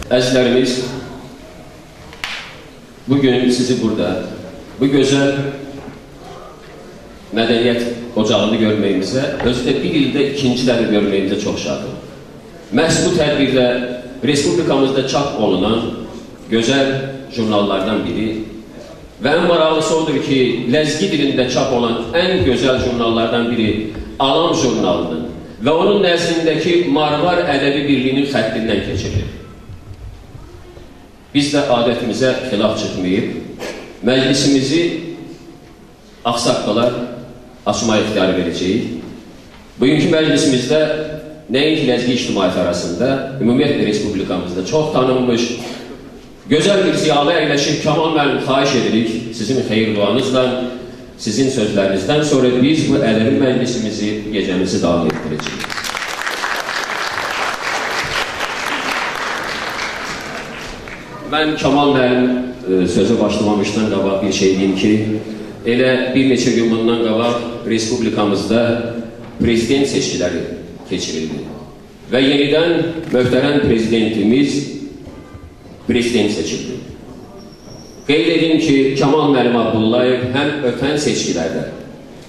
Əzizlərimiz, bugün sizi burada, bu gözəl mədəniyyət ocağını görməyimizə, özü də bir ildə ikinci dəfə görməyimizə çox şadım. Məhz bu tədbirdə Respublikamızda çap olunan gözəl jurnallardan biri və ən maraqlısı odur ki, ləzgi dilində çap olan ən gözəl jurnallardan biri Alam jurnalının və onun nəzdindəki Marvar Ədəbi Birliyinin xəttindən keçirilir. Biz də adətimizə xilaf çıxmayıb, məclisimizi ağsaqqalar açma ixtiyarı verəcəyik. Bugünkü məclisimizdə nəinki ləzgi ictimaiyyəti arasında, ümumiyyətlə Respublikamızda çox tanınmış, gözəl bir ziyalı əyləşib Kamal müəllim xahiş edirik, sizin xeyir duanızla, sizin sözlərinizdən sonra biz bu ədəbi məclisimizi, gecəmizi davam etdirəcəyik. Mən Kamal müəllim sözə başlamamışdan qabaq bir şey deyim ki, elə bir neçə gün bundan qabaq Respublikamızda prezident seçkiləri keçirildi. Və yenidən möhtərəm prezidentimiz prezident seçildi. Qeyd edim ki, Kamal müəllim Abdullayev həm ötən seçkilərdə,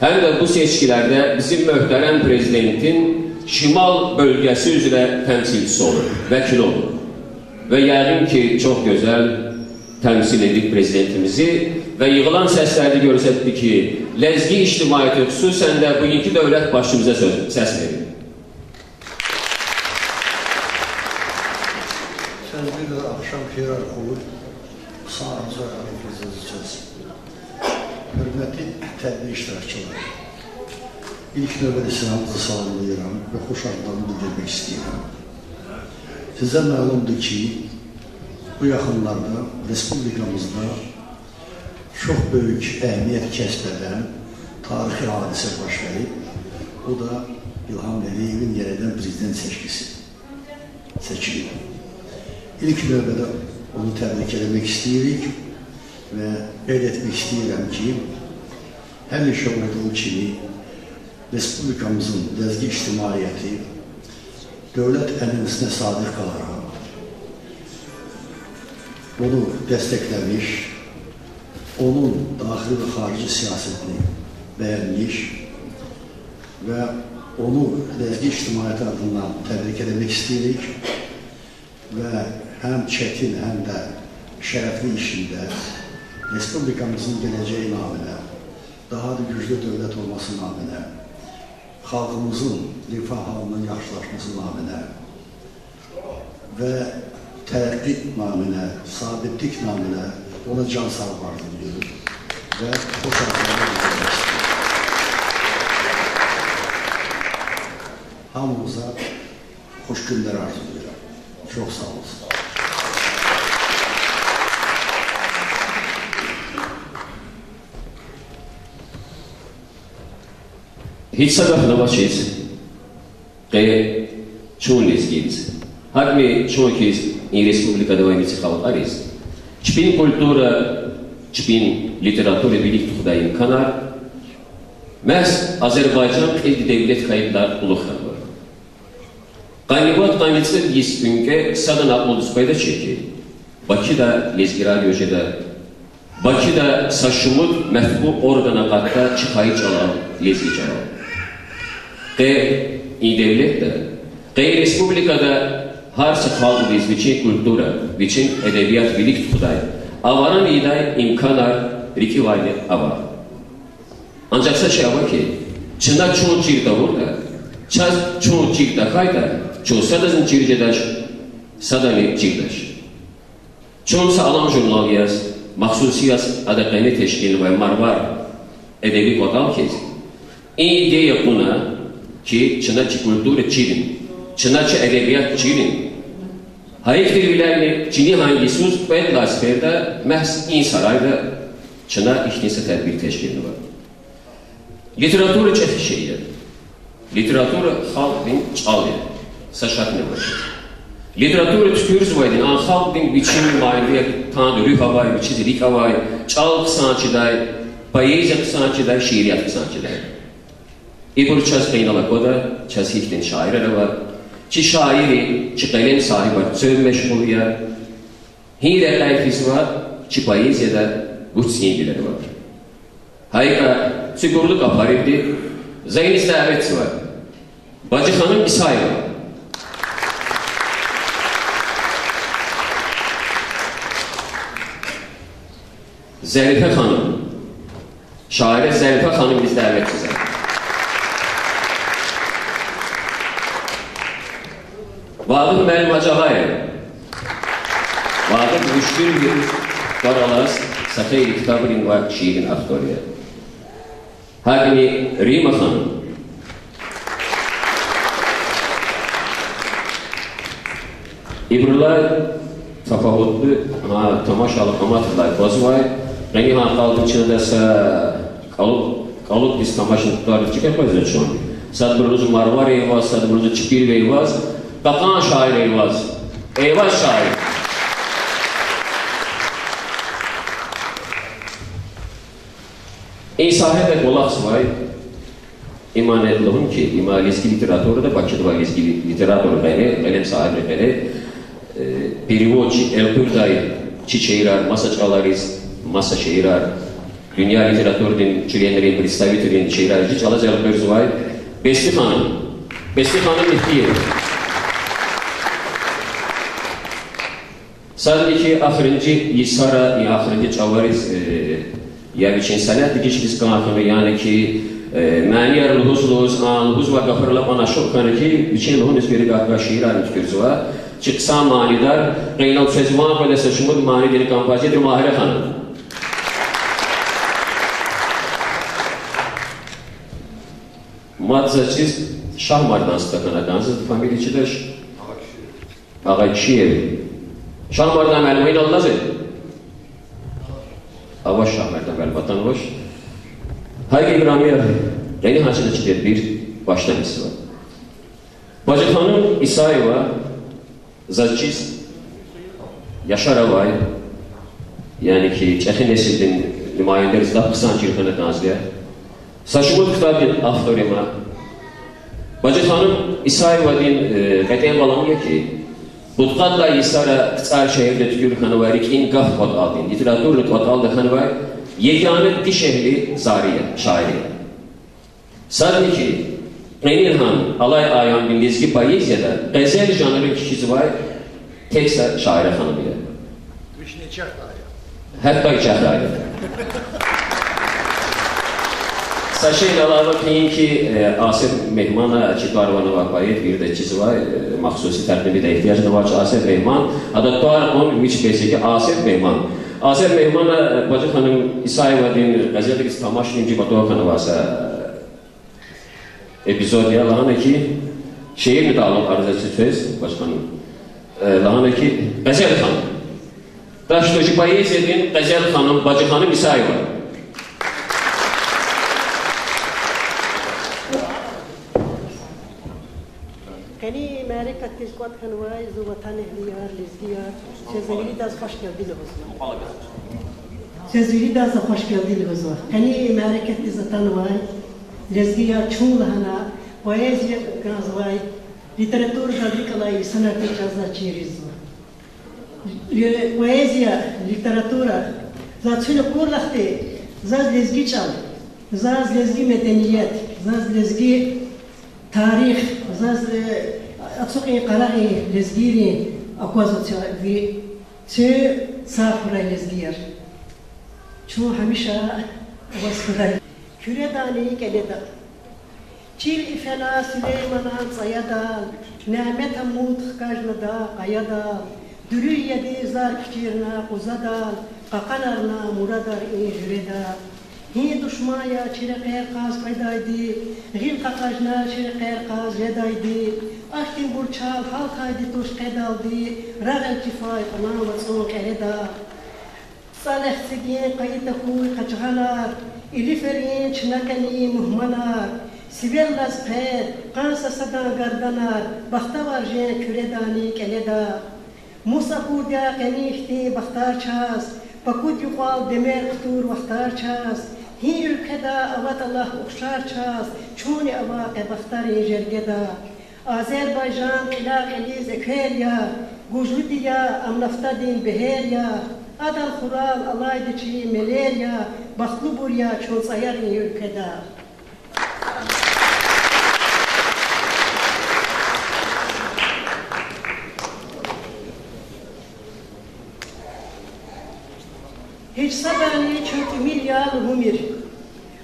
həm də bu seçkilərdə bizim möhtərəm prezidentin şimal bölgəsi üzrə təmsilçisi olur, vəkil olur. Və yəqin ki, çox gözəl təmsil edib prezidentimizi və yığılan səslərdə görsətdi ki, ləzgi ictimaiyyəti xüsusən də bugünkü dövlət başçımıza səs verir. Sözlüklə axşam xeyrar olur, sağınıza hafiziniz. Hörmətli tədbir iştirakçıları, ilk növbədə sinanızı sağlayıram və xoş adlarını bildirmək istəyirəm. Sizə məlumdur ki, bu yaxınlarda Respublikamızda çox böyük əhəmiyyət kəsb edən tarixi hadisə baş verib. Bu da İlham Əliyevin yenidən prezident seçilib. İlk növbədə onu təbrik etmək istəyirik və qeyd etmək istəyirəm ki, həmişə olduğu kimi Respublikamızın ləzgi ictimaiyyəti dövlət ənənəsinə sadiq qalaraq onu dəstəkləmiş, onun daxili və xarici siyasətini bəyənmiş və onu ləzgi ictimaiyyəti adından təbrik etmək istəyirik və həm çətin, həm də şərəfli işində Respublikamızın gələcəyi naminə, daha da güclü dövlət olması naminə, xalqımızın rifah halının yaxşılaşması naminə və tərəqqi naminə, sabitlik naminə ona can sağlar diliyor və xoş arzular bildirmək istəyir. Hamımıza xoş günlər arzulayıram. Çox sağ olsun. Hiç sabah navaşıyız. Чего лезгиц? Хагми чокис и республика давайницы халқарис. Чпин культура, чпин литература bilik tuğdayın kanar. Məs Azərbaycan ilk devlet kayıtlar uluxanlar. Qaynibat qaynıcı yispünke sadana olduspayda çeki. Bakıda lezgiradiyojeda, Bakıda saşımut məhbu organa qatta çıxayı çalan lezgi çalan. И devlet de, Respublikada harsi xalq biz, viçin kultura, viçin edebiyat bilik tuğday, avaran iday imkanar riki vaydı avar. Ancak şey var ki, çına çoğun çirda orada, çaz çoğun çirda kayda, çoğun sadazın çircedaş, sadali çirdaş. Çoğunsa alam jurnal yaz, maxsusiyas adaqayni teşkil ve marvar edebi kodal kez. İdeya buna, ki çınaçı kultura çirin, çınaçı edebiyat çirin. Hayır dilbilerini Çin'i hangisiniz bu etlasferde məhz insarayda çına işnisi tədbir teşkili var. Literatura çəfi şeydir. Literatura xalq bin çalır, saşatını başır. Literatura tükürüz vaydın, an xalq bin biçim maylıya tanıdı, rühavay, biçizi rikhavay, çal qısançıday, poeziya qısançıday, şiiriyat qısançıday. İbur çaz qeynala qoda, çaz hikdən şairələ var. Çi şairi, çi kalem sahibi, söv meşgul hile kayfiz var, çi poeziyada gutsin bileri var. Hayka, sigurluk aparibdi, zayniz davetsi var. Bacı Hanım İsa'yı var. Zerife Hanım, şaire Zerife Hanım biz davetsiz var. Vağlık Məlim Acağayev. Vağlık müşkül bir Karalas, Safeyri kitabının var şiirin aktoriye. Hakimi Rima Hanım. İbrulay tafavutlu, tamaşalı amatırlar kozvay. Reni han kaldı içindese kalıp biz tamaşını tutarız çıkar koyacağız şu an. Sadbırlıcı Marvar Eyvaz, Sadbırlıcı Çipil Eyvaz, Katan şair Eyvaz, Eyvaz şair. İsahete kolaks var, iman edildim ki, ima lezgi literaturu da Bakı'da var lezgi literaturu gayri, kalem sahibi gayri, perivoç, elpürday, çiçeğirar, masa çalarız, masa şehirar, dünya literatürünün çileyenlerin, представителин çehirar, hiç alacak bir var. Besli Hanım ihtiyer. Sadece ahırıncı yisara, ahırıncı çavariz, ya biçin sanat geçkiz kanatını yani ki maniyar luhuz ve gafırla bana şok kanı ki biçin luhun ismiri gafra şiiran tükürüzü var. Çıksa manidar, Reynal Sezvan Kolese Şumud manidini kampacıdır Mahire Hanım. Madzaçiz Şahmardan stakana dansı, familiçidir Ağaçiyevi. Şahmardan melmeyin Allah'ı. Avaş Şahmardan melbatan hoş. Hayki İbrahim'e yeni haçına çıkıyor bir başlangıcı var. Bacı Hanım İsa'yeva Zaçiz Yaşar Avay yani ki Çekin nesilden nümayenderiz da kısan çirkine nazliye. Saçımı kitabın avtorima Bacı Hanım İsa'yeva'nın qətən balamıyor ki Budqadla İsa'ra kıtsar şehirde tükür kanıvarik in gaf kod aldın. Literaturlu kod aldı kanıvar yeganı di şehri zariye, şairiye. Sadece ki Renilhan alay ayan bin lezgi poeziyada gazel janrı kişisi var teksa şaire hanım bile. Hatta içeride. Saşeyl alava ki Asif Mehman'a çıkarvanı vakayet bir de çizi var mahsusi tertibi de ihtiyacı var Asif Mehman. Adatlar on üç besi ki Asif Mehman. Asif Mehman'a Bacı Hanım İsa'yeva'nın gazeteki tamaşinci Batuğa Hanı varsa epizodya lahana ki şehir müdahale arzası söz başkanım. Lahana ki Gazel Hanım. Daştocu Bayezid'in Gazel Hanım, Bacı Hanım İsa'yeva. Kani Amerika tezkuat kanvay zuvatan ehliyar, lezgiyar, sezveli daz hoş geldin huzur. Sezveli daz hoş geldin huzur. Kani Amerika tezatan vay, lezgiyar çuğlahana, poeziya gazvay, literatür radikалай sanatı çazda çiriz. Poeziya, literatura, zaçını kurlahtı, zaz lezgi çal, zaz lezgi medeniyet, zaz lezgi tarih, zaz atsoqi qara'i lezgiri akwazo ve çı safra lezgir. Çu hamişa vasfray. Küredani keleda. Çil ifela Süleyman'a sayada, Nehmet Hamud kajnada qayada, Dürüyedi zar kiçirna quzada, Qaqalarna muradar ejreda. Hi düşmaya çireqer qaz qaydaydı, Gil qaqajna çireqer qaz yedaydı, Ahtin burçal halkaydı tuş qaydaldı, Rağel kifay qana ve son qereda. Salih sigin qayita huy qaçğalar, İliferin çınakani muhmalar, Sibirlas qed, qansa sada gardanar, Baxtavar jen küredani keleda. Musa kurda qenişti baxtar çaz, Pakut yuqal demer qtur baxtar çaz, Hi ülkeda avat Allah uxşar çaz, Çuni ava baxtar jergeda. Azerbaycan, ilağ-eliz, ekerya, guclu diya, amnaftadin, beherya, adan xural, alaydıçı, melerya, baklı burya, çonsayarın ülkede. Hiç sabani çok milyal humir,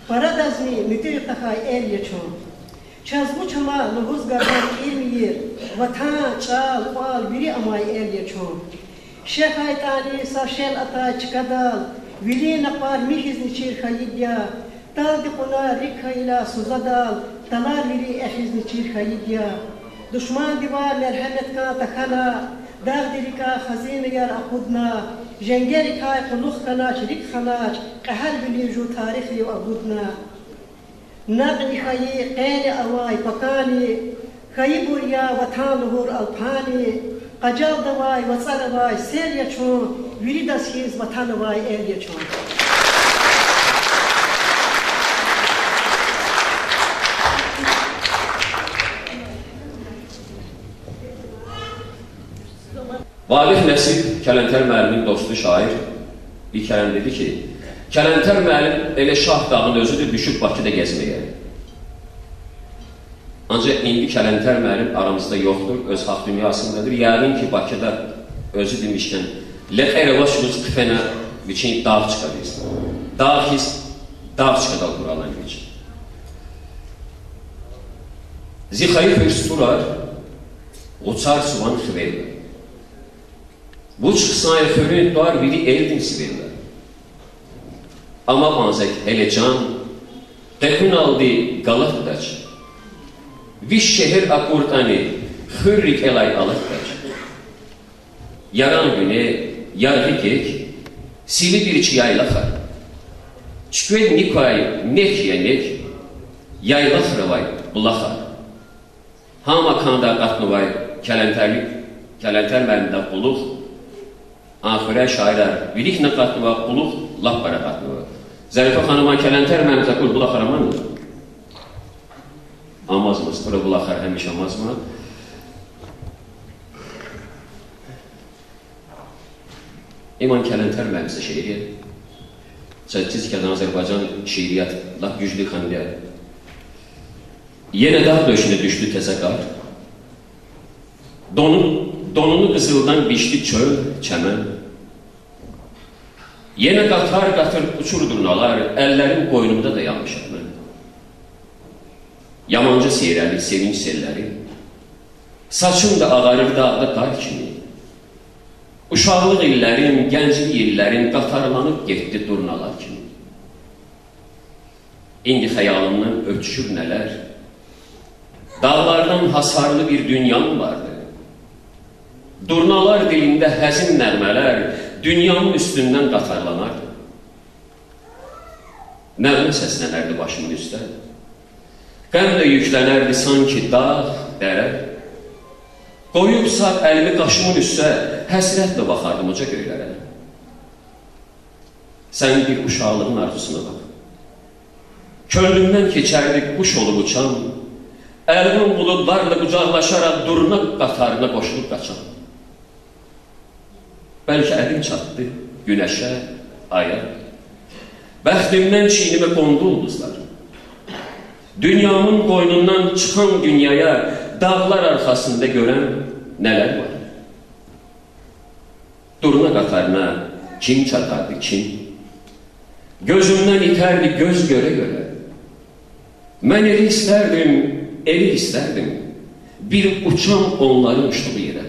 paradazni mütür tahay el yeçon. Çazbu çama nuhuz gardan ilmiyir, vatan, çal, fal, biri amay el yeçon. Şeyh aytani saşel ata çıkadal, vili napar mihiz niçir hayidya, daldi kona rikhayla suzadal, talar vili ehiz niçir hayidya. Düşman divar merhamet ka takana, dağ dirika hazine yar akudna, جنگری کای خلوخ خناش ریک خناش قهر بلی جو تاریخی و عبودنا نقلی خیی قیل اوای پکانی خیی بوریا وطان لهور الپانی قجال دوای وصر وای سیر یچون ویری دستخیز وطان وای ایل یچون Vaqif Nəsib, Kələntər müəllimin dostu şair bir kələm dedi ki, Kələntər müəllim elə Şah dağın özüdür, düşüb Bakıda gezməyə. Ancaq indi Kələntər müəllim aramızda yoxdur, öz haq dünyasındadır. Yəqin ki, Bakıda özü demişkən, Ləxərəvaş Rus qıfənə biçin dağ çıxarıyız. Dağ çıxadal quralan biçin. Zixayı hürsturar, uçar suvan xiveylə. Bu çıxsayı xörün doğar biri eldin sivirlər. Ama anzək helecan, təxün aldı qalatdaç. Viş şehir akurtani, xürrik elay alatdaç. Yaran güne, yargı gek, sili bir çiyaylaxar. Çükvel nikay, nek yenek, yaylaxrıvay, bulaxar. Hama kanda qatnıvay, Kələntər məlimdə quluq, Ahirə şairlər, bilik nə qatnıva, quluq, lap bara qatnıva. Zərifə xanıma Kələntər məlimdə qul, bulaxar amandır. Amazmız, bura bulaxar, həmiş amazma. İman Kələntər məlimsə şeiriyyət. Çizkədən Azərbaycan şeiriyyət, lap güclü xandiyyət. Yenə dağ döşünə düşdü təzə qar. Donunu qızıldan biçdi çöl, çəmən. Yenə qatar uçur durnalar, əllərin qoynumda da yanmışam mən. Yamanca seyrəli, sevinç selləri. Saçım da ağarır dağda qar kimi. Uşaqlıq illərim, gənclik illərim qatarlanıb getdi durnalar kimi. İndi xəyalımdan ötüşür nələr. Dağlardan hasarlı bir dünyam vardı. Durnalar dilində həzin nərmələr dünyanın üstündən qatarlanardı. Nəğmə səslənərdi başımın üstə. Qəmlə yüklənərdi sanki dağ, dərə. Qoyub sağ əlimi qaşımın üstə həsrətlə baxardım uca göylərə. Sən bir uşaqlığın arzusuna bax. Könlümdən keçərdi quş olub uçan, əlimin buludlarla qucaqlaşaraq durna qatarına qoşulub qaçan. Bəlkə əlim çatdı günəşə, aya. Bəxtimdən çiynimə qondu ulduzlar. Dünyamın qoynundan çıxan dünyaya dağlar arxasında görən nələr var? Durna qatarına kim çatardı, kim? Gözümdən itərdi göz görə-görə. Mən eli istərdim, bir uçan onların uçduğu yerə.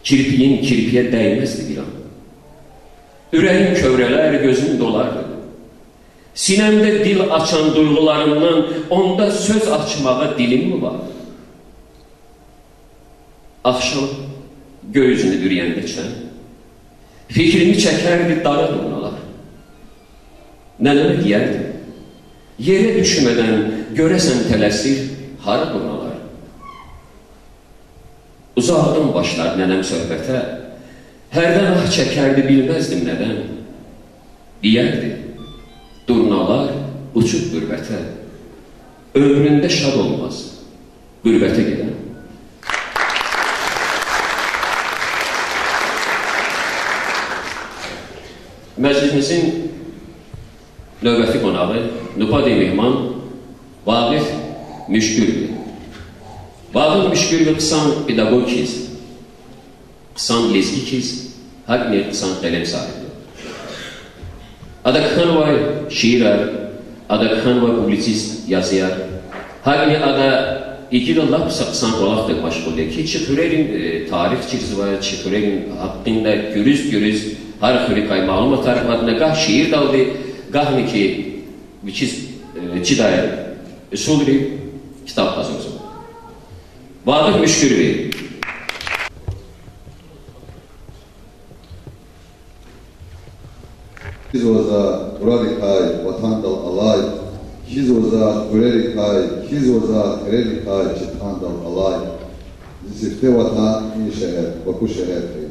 Kirpiyin kirpiyə dəyməzdi bir an. Ürəyim kövrələr, gözüm dolardı. Sinəmdə dil açan duyğularımdan onda söz açmağa dilim mi var? Axşam göğüzünü bürüyəndə çən, fikrimi çəkərdi dara durnalar. Nənəmə deyərdi, yerə düşmədən görəsən tələsir, hara durnalar? Uzaqdan başlar nənəm söhbətə, hərdən ah çəkərdi, bilməzdim nədən. Deyərdi, durnalar uçub qürbətə, ömründə şad olmaz, qürbətə gedən. Məclisimizin növbəti qonağı, nüpadi mehman Vaqif Müşgül'dür. Vaqif Müşgül qısan pedagogkiz, qısan lezgikiz, həqni qısan qələm sahibi. Adak Xanvay şiirar, Adak Xanvay publisist yazıyar, həqni ada İkidallah qısan qolaqdır məşğuldur ki, çıxırərin tarix çizvaya, çıxırərin haqqında görüz, hər xüri qaymalım tarixlərində qah şiir daldı, qahni ki, biçiz cidaya usulü kitab hazırdır. Vaqif Müşgül Bey. Biz oza Uralikay, Vatandal Alay, Kiz oza Uralikay, Kiz oza Uralikay, Çitandal Alay, Zifte Vatan, İyi şehir, Baku şehir.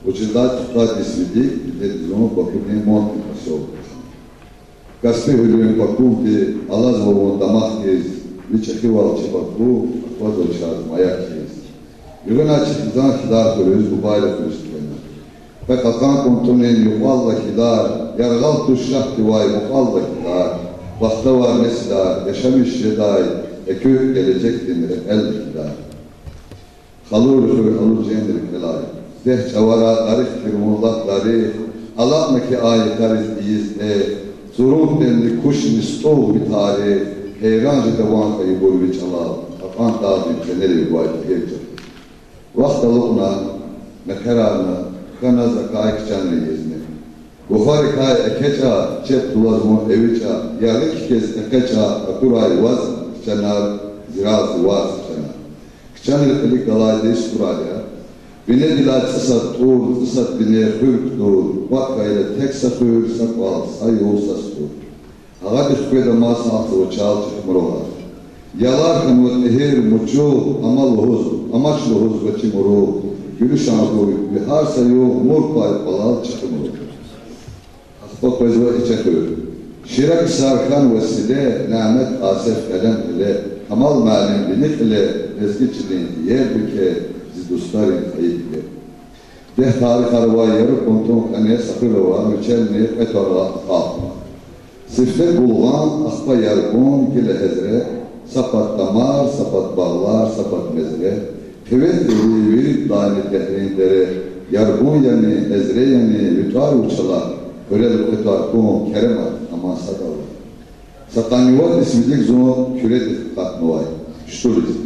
Учредать дисвиди, дедзону Бакуне Монтин поселок. Каспе Хюлюен Бакунти, Алазовон Дамахкиз, Вичахивал Чебаку, Аквазовчаз, Маякиз. Югана Читизан Хидар Турюз, Бубайла Турюстена. Пекакан Контунен Юхалла Хидар, Яргал Тушах Тивай, Мухалла Хидар, Бахтавар Месидар, Yaşamış Jeday, Ekü Gelecek Dinleri El Hidar. Halur Hür Halur Cendir Kelay. Deh çavara tarif firmullah tarif, Allah'naki ayetariz iyiz Zurun denli kuş nistov bir tarih, Heyrancı devan kayı boyu bir çalal, Afan dağdın keneri bir baytı geçer. Vaktalıkna, mekerarna, Kana zakayık canlı yezni. Bukhari kay ekeça, Çep tulazmu eviça, Yarık kez ekeça, Akuray vaz, Çanar, Ziraz vaz, Çanar. Kçanır kılık dalayda isturalya, Bine dilat sısat tur, sısat bine hürk dur, Vakkayla tek sakır, sakval, sayol sastur. Ağa düşküde masa altı o çal çıkmırolar. Yalar kımut ehir muçu, amal huz, amaçlı huz ve çimuru, Gülüş ağabey, bihar sayo, murpay, balal çıkmırı. Asbak vezve içekür. Şirak sarkan vesile, nâmet asef kalem ile, Kamal malim binik ile, ezgiçinin yer büke, Dostların kayıtlı. Deh tarih arvayı yarı kontun kanıya sakırıva, müçelmeye etarla altına. Sifte bulgan, akba yargın, gile hezre, sapat damar, sapat bağlar, sapat mezre, Kıvet evi virip daimi tehrindere, yargın yani, ezre yani, lütar uçalar, örelik etar kum, keremat, aman sakalı. Satanyuvat ismidik zonu küredik katmuvay, şutuliz.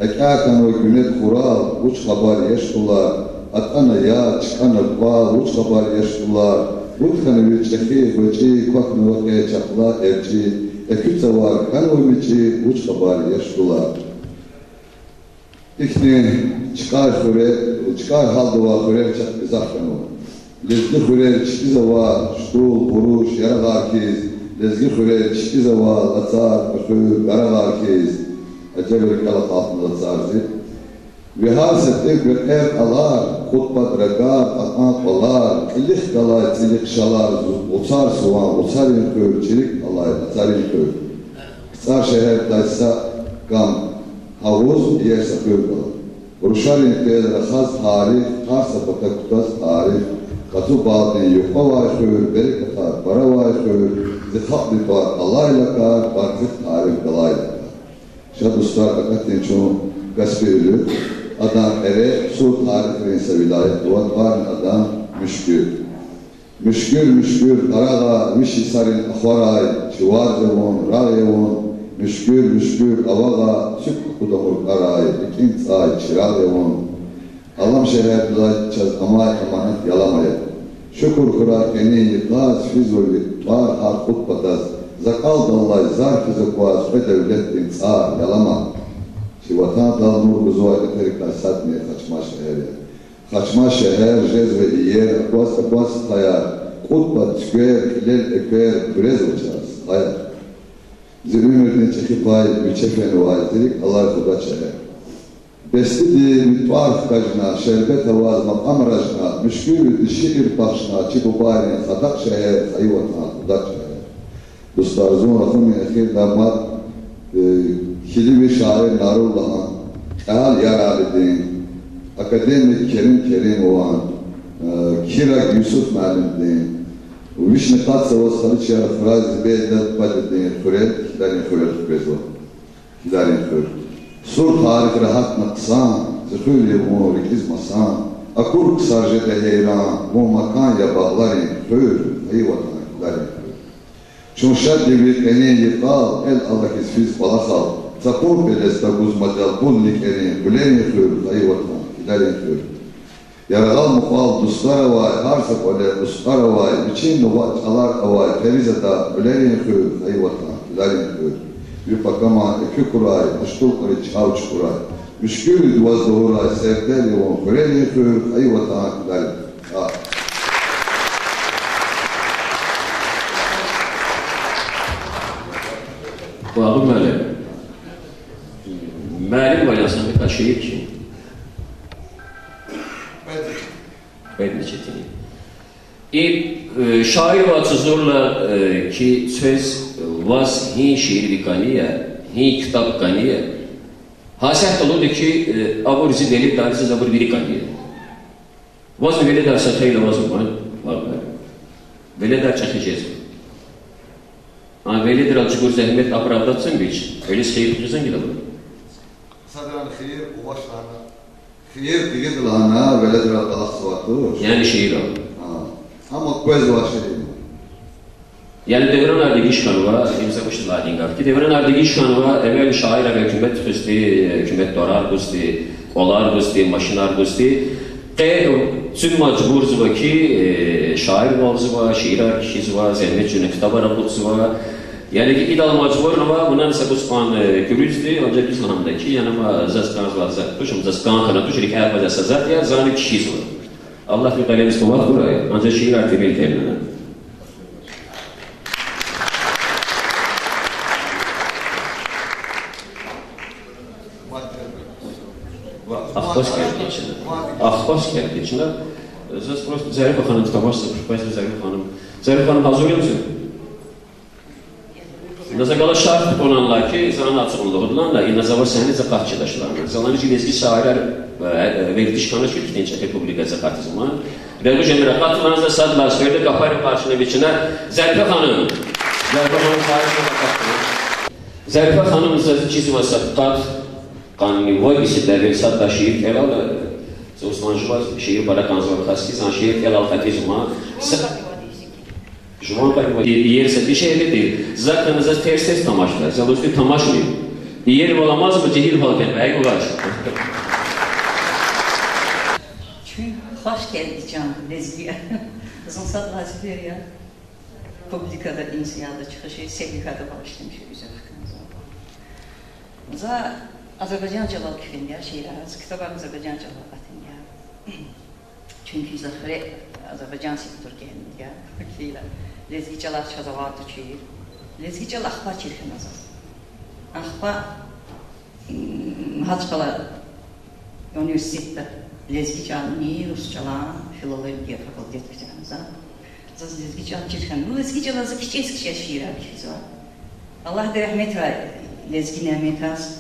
Ekâkan ve günet kural, uç haber yeştular, atana ya, çıkana bal, uç haber yeştular, Utkanı bir çeki, koçi, koknu ve çakla evci, ekütse var, kanı biçi, uç haber yeştular. İkni çıkar haldıva, hürer çak bizakkanı. Lezgi hürer çikizava, ştul, vuruş, yarağarkiz, lezgi hürer çikizava, atar, ökü, yarağarkiz, Ecevrik altında zarzi. Vihaset bir ev alar, kutbat regar, atmak olar, ilik dalay, silik şalar, uçar suvan, uçar inkör, çilik alay, atar inkör. Kısar şehir daysa gam, havuz, yer sakıyor kalar. Uruşar inkör, rekhaz tarih, harsa patakutaz tarih, katı bağdın yuqa vayşör, beri katar, para vayşör, zihak bir var, alayla barzik tarih dalayla. Şaduslar akatin çoğu gasp edilir. Adam ere su tarihinin vilayet duvat var adam müşkül. Müşkül arağa mişisarin akvaray çuvar devon rağyevon müşkül avağa süt kudamur aray ikin say çırar devon Allah'ım şehir duayacağız amay emanet yalamaya. Şükür kura keni yıkaz fizuli var har kutbataz Zakal dallay zar fizikvaz ve devletin sağ yalama. Şivatan dal nur güzuvay eterikler satmaya kaçma şehir. Kaçma şehir cezve iyer, akvaz hayar. Kutbat tükver, kilel ekver, brez uçarız. Hayar. Zirvin ödün çekip ay, müçefeni vay, zirik Allah kuda şehir. Bestidi mütvarf kajna, şerbet avaz makam rajna, müşkül şiir başna, çibubayne, sadak şehir, sayıvatan kuda şehir. Dostlar, zon rakım min ekir damat ikili bir şair Narullah'ın, Ehal Yarabidin, akademik Kerim olan, Kirak Yusuf Məlimdin, Vişni Qatsavos Xaliçyar Frazi Beydet Badidin, Xurel, Kidarin Xurel Xurel, Kidarin Xurel. Sur tarih rahat nıksan, zıhül umur ikizmasan, akur kısarjete heyran, bu makan ya bağlarin, xur, eyvatan, Kidarin Xurel. Çunşat devlet eni yıkal, el alakis fiz balakal, Sapur belesta guzmacal, bullik eni, Bulerin Xurel, eyvatan, Kidarin Xurel. Yaragal muqal dustara vay, harsak ole dustara vay, biçin nuvat alar avay, Ferizada, Bulerin Xurel, eyvatan, Kidarin Xurel. Yupakama, iki kuray, aştul kuray, çavç kuray. Müşkül duvaz doğuray, sevder yoğun, Xurel yıkır, eyvatan, Kidarin. Bağlı Məlim. Məlim oynasın bir şehir ki. Bedri Çetini. Şair vacızorla ki söz vaz hi şiir vikaniye, hi kitap kaniye. Hasiyat olurdu ki avur zidelip darizi zabur biri kaniye. Vaz mı veli derse teyle vaz mı var? Veli der çekeceğiz. Ama velidir alçıkur zahmet apravdatsın bir için. Öyle seyir tutuyorsan gide bunu. Sadran xeyir, uvaşlarına. Xeyir digidilana, velidir alçıvatı. Yani şiir al. Ama köz var şiir. Yani devran Ardegiş Xanova, imza başlığa dingar ki devran Ardegiş Xanova evvel şair ve hükümet tüzdi, hükümet dorar tüzdi, olar tüzdi, maşinar tüzdi. Tüm macbur zıva ki şair ol zıva, şiirar kişi zıva, zehmet cüne kitap arablık zıva. Yani ki idal macbur ama bundan sabuspan gürüzdü, ancak biz hamdaki yani ama zaskan zıva zaktuşum, zaskan kana tuş rikayet vazasa zat ya zanı kişi zıva. Allah bir kalemiz kuvat buraya, ancak şiir artemeli terlenen. Ahbas geldi içine. Siz просто Zarife Hanım tutamazsınız. Zarife Hanım hazırlıyor musun? Nasıl kala şart olanlar ki zanı açıqlıqlarla inazava səni zaqatçıdaşlarına. Zalanı cilezgi şairlər verdiş kanı şirkinin Çek Republika Zakatizmi. Ve bu cemre katılarınızda sadılar söyledi kaparı karşına biçine Zarife Hanım. Zarife Hanım karşına kapattı. Zarife Hanım'ın çizim ve sakat kanuni voyisi devir satta şiir kerala Osman Jubaz şiir bana kanzor kaskiz an şiir kerala katizma Juman bari yerse bir şey değil. Zaten ters tamaşlar. Zaten tamaşmıyor. Yer olamaz mı cehil halk etmeye uğraş. Çünkü hoş geldi can lezbiye. Zansat vazifeler ya. Publikada insiyada çıkışı, sevgikada bağışlamış güzel hakkınızı. Za Azerbaycanca valkifin ya şiirarız, kitabın Azerbaycanca valkifin ya. Çünkü zahre Azerbaycan sektör geldi ya. Kıyla. Lezgicalar çazavardı çiğir. Lezgical ahba çirkin azaz. Ahba Haçkala üniversitede lezgicanı, Rusçalan, filologiya fakultet bitirimize. Zaz lezgican çirkin. Bu lezgicalar zıkıç eski şiirar kifiz var. Allah da rahmet var. Lezgi nimet az.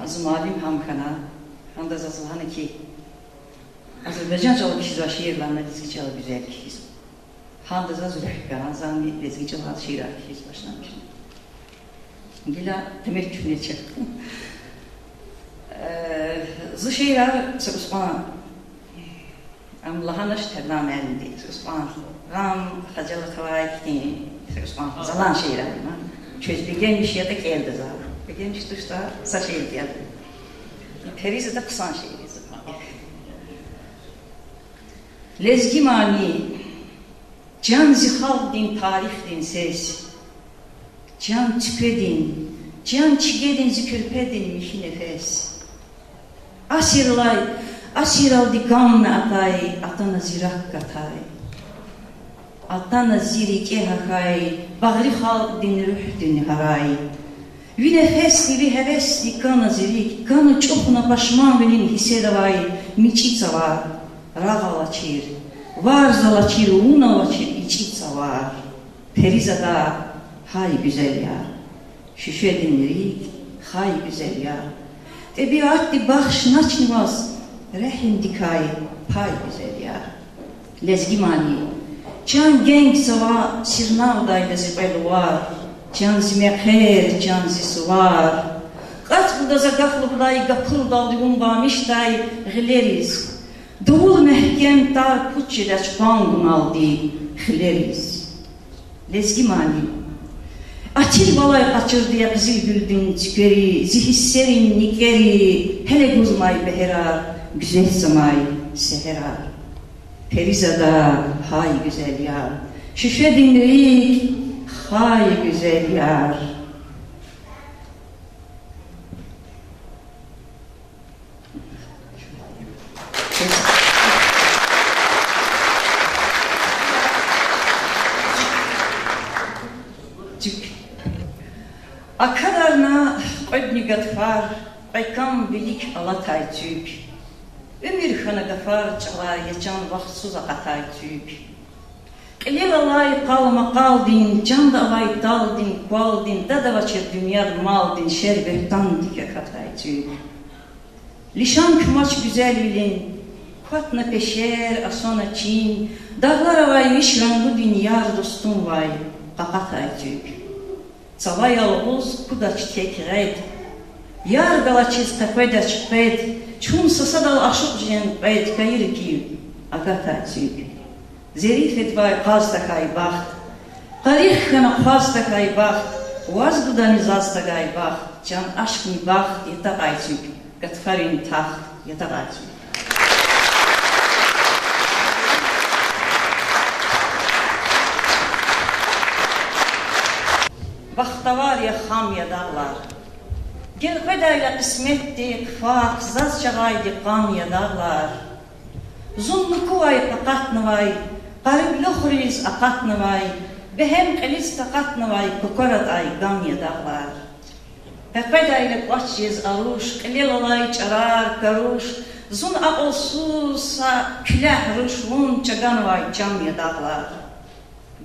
Azım alim hamkana. Handa zazılhanı ki Azerbaycancalı kifiz var şiirlerine lezgicalı güzel kifiz. Handa zazülühkana zanni lezgicalı şiirar kifiz başlamış. Gila temel küfne çıktı. Zışeyra Osman Allah'ın işlerden elinde. Osman Ram Hacalı Kavayetini Osman Zalan şehir ama çözbegenmiş ya da geldi zaten. Begenmiş dışta saşehir geldi. Perize de kısan şehir. Lezgi mani can zihal din tarif din ses. Can tüpedin, can çigedin zikürpedin mişi nefes. Asiraldi gamna atay, atana zirak katay. Atana zirike hakay, bağri hal din ruh din haray. Vi nefesli, vi hevesli kana zirik, kana çokuna paşman benim hissedavay, miçica var, ravala çir, varzala çir, unava çir, içica var. Perizada hay güzel ya. şüşe dinlerik, hay güzel ya. Tebiatti bahşnaç nivaz, rehim dikay, pay güzel ya. Lezgi mani, can genk sava, sirnavdayda zibelvar, can zimekher, can zisuvar. Kaç budaza gaflı buday, gapıl daldıgın bamışday, gileriz. Doğul mehkem tar putçidaç bangun aldı, gileriz. Lezgi mani, açil balay kaçırdıya kızıl güldün tükeri, zihisserin nikeri, hele guzmay beherar, güzel samay seherar. Perizada hay güzel yar, şüşe dinlerik, hay güzel yar. Akalarına ödni gatfar, baykam bilik alatay tük. Ömür xana gafar çala yaşan vaxtsuz akatay tük. Qilil alay qalma qaldin, can da avay daldin, qualdin, dadavaçır dünyad maldin, şerbehtan dike katay tük. Lişan kümaç güzel bilin, kuatna peşer, asona çin, dağlar avay vişran bu dünyar dostum vay, qaqatay tük. Цава ялғуз кудач текред, яр галачиз тақведач пед, чун сасадал ашуқ жен пед каирки агатацик. Зерифет вай қаздақай бахт, қарих хана қаздақай бахт, уаздудани заздағай бахт, жан ашқни бахт етағайцик, гатфарин тахт етағайцик. Baxtavar ya xam ya dağlar, gel qedayla qismetdik, faq, zaz çağaydı qam ya dağlar. Zunnu kuvay qaqatnıvay, qarib luxriz aqatnıvay, behem qiliz taqatnıvay, kukarat ay qam ya dağlar. Qedayla qaçiz aruş, qilil olay çarar karuş, zun aqolsusa külah ruş, vun çaganvay cam ya dağlar.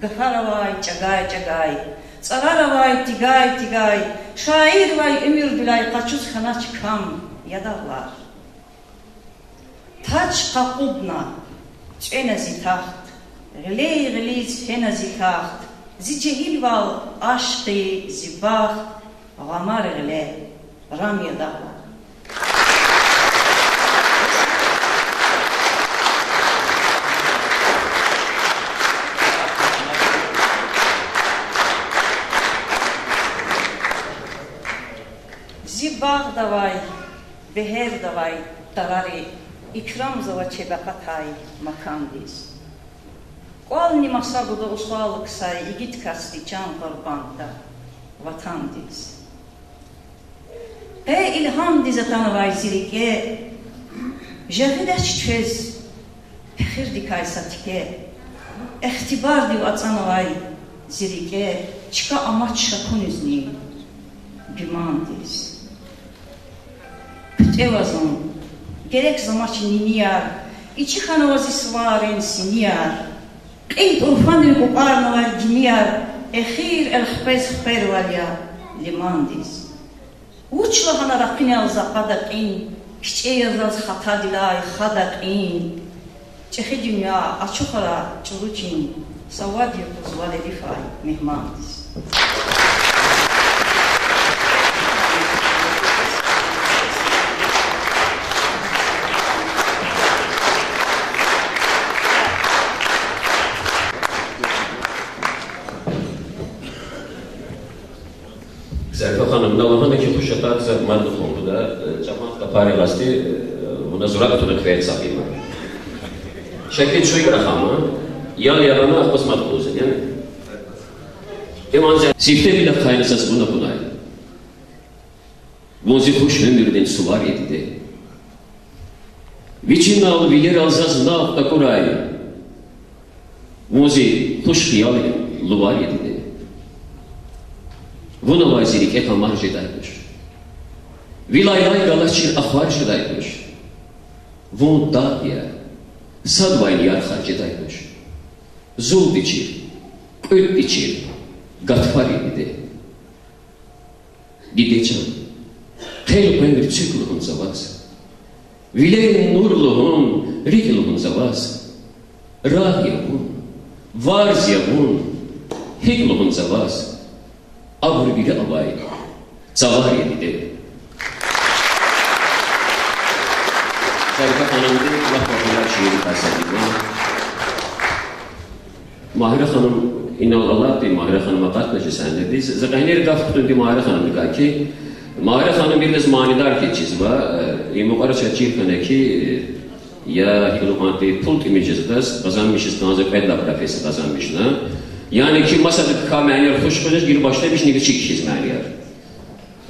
Qafaravay çagay çagay, Tsararavay tigay tigay, şair vay ömür bilay kaçuz xana çıkam yadağlar. Taç qaqubna, çenazi taxt, giley giliz fenazi taxt, zicehil val aşqi zibaxt, gamar gile ram yadağlar. Zibağ davay, beher davay, davari, ikram zava çebaqatay makandiz. Qalni masaguda usualı kısay, igit kasti can qorbanda, vatandiz. İlham dizatan vay zirike, jahidaç tüz, pexir dikay satike, ehtibar div atan vay zirike, çıka amaç şakun izni, gümandiz. Evazon, gerek zamaç niniyar, içi xanavazi svaren siniyar, qeyt urfanil kuqarnavar gimiyar, exir el-xpez xper valya limandiz. Uçla xana raqini alza qadaqin, kiçe yazaz xata dilay xadaqin, çexi dünya açuqara çuruçin, savad yurtuz valerifay mehmandiz. Zerfe Hanım, Nalahana ki kuşatat mandı fonduda, cemaat da parilasti, buna zuratunu kvet sahibı. Şekli çoğu rakamı, yal yarana akbasmat kuzun, yani. Emanca, sifte bile kaynasız buna bunay. Bunzi kuş ömürden suvar yedide. Viçin al, viler alzaz nav da kurayı. Bunzi kuş hiyal luvar yedide. Buna vazirik ekamar jedaymış. Vilaylay galaçir ahvar jedaymış. Vun da ya, sadvayl yarxar jedaymış. Zul biçir, öt biçir, gatfar yedide. gideceğim. Tel pendir çıklıhın zavaz. Vileyin nurluhun, rikluhun zavaz. Rah yabun, varz yabun, hikluhun zavaz. Abur biri abay, zavar yedide. Zarife Hanım'da Allah bakımlar şiiri tasarlayma. Mahire Hanım, inallah deyim, Mahire Hanım'a katmacı sende. Biz zıqayneri qaf tutun deyim Mahire Hanım'da ki, Mahire Hanım bir de manidar ki çizva, muqara çəçir ki, ya hikluhanti pult imicizdas, qazanmışız nazır edla profesi qazanmışına. Yani ki masada kaməniyyar xoş qoyacaq, geri başlayıb iş nefis çekiş məniyar.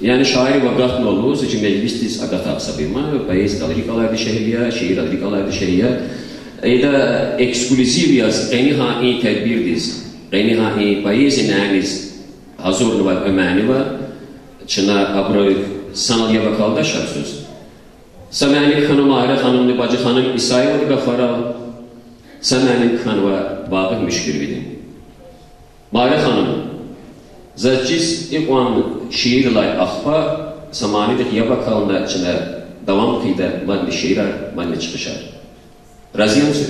Yani şairi vakat ne olur, seçim meclistis agat aksabima, payiz kadrikalardı şehriya, şehir kadrikalardı şehriya. Eda ekskluziv yaz, qeni ha'i tedbirdiz, qeni ha'i payizin aniz, hazurnu ve öməni ve çına abroy sanalya vakalda şarsuz. Səməlik xanım, Ahirət xanımlı, bacı xanım, İsayevli qafaral, Səməlik xanım ve Bağır müşkirvidin. Mahire Hanım, zaciz iqvan şiirlay axpa, samanidik yaba kalında içine davam kıyda manli şiirar, manli çıkışar. Razı mısın?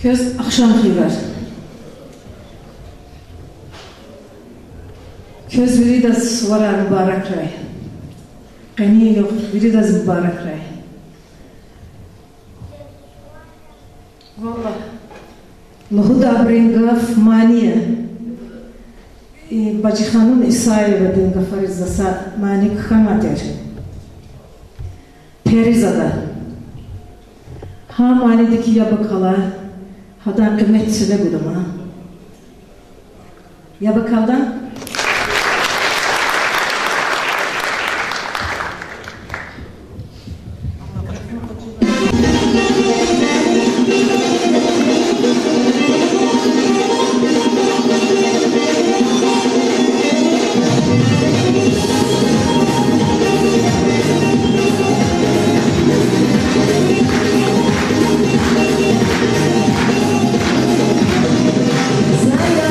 Köz akşam xeyber. Köz biri de suvara mübarek ray. Qani yok, biri de mübarek ray. Vallahi. Luhuda bringaf maniye. Bacı Hanım İsa'ya dinga farizdasa manik xamater. Perizada. Ha manideki yabakala. Hadan kıymet söyle buldum ha. Ya bakaldan. Saya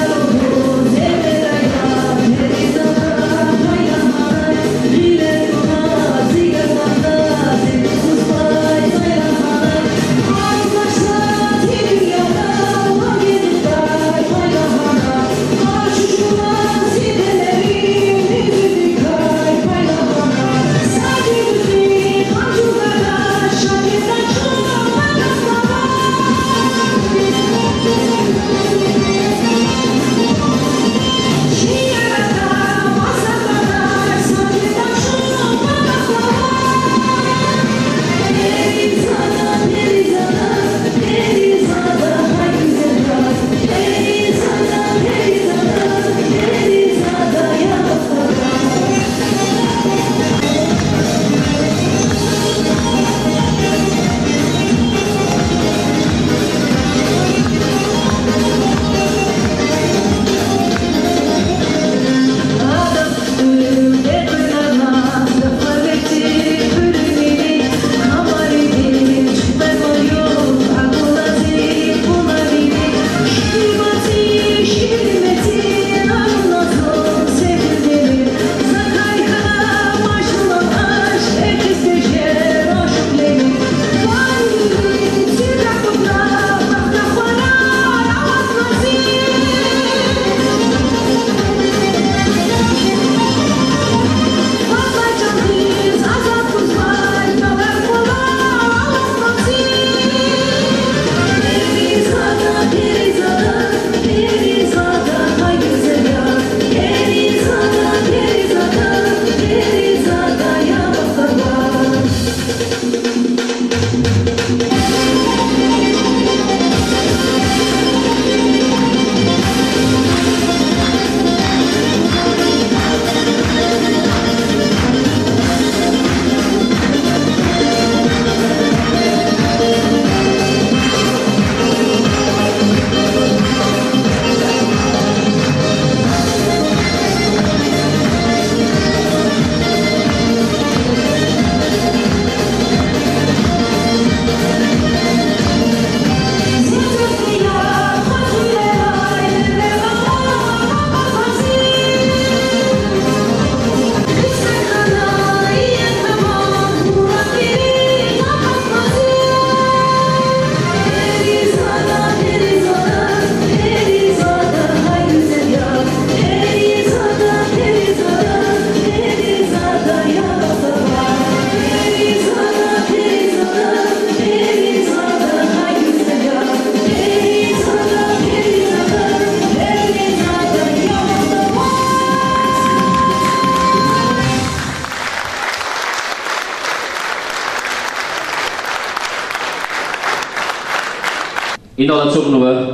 İnala çoğunluğa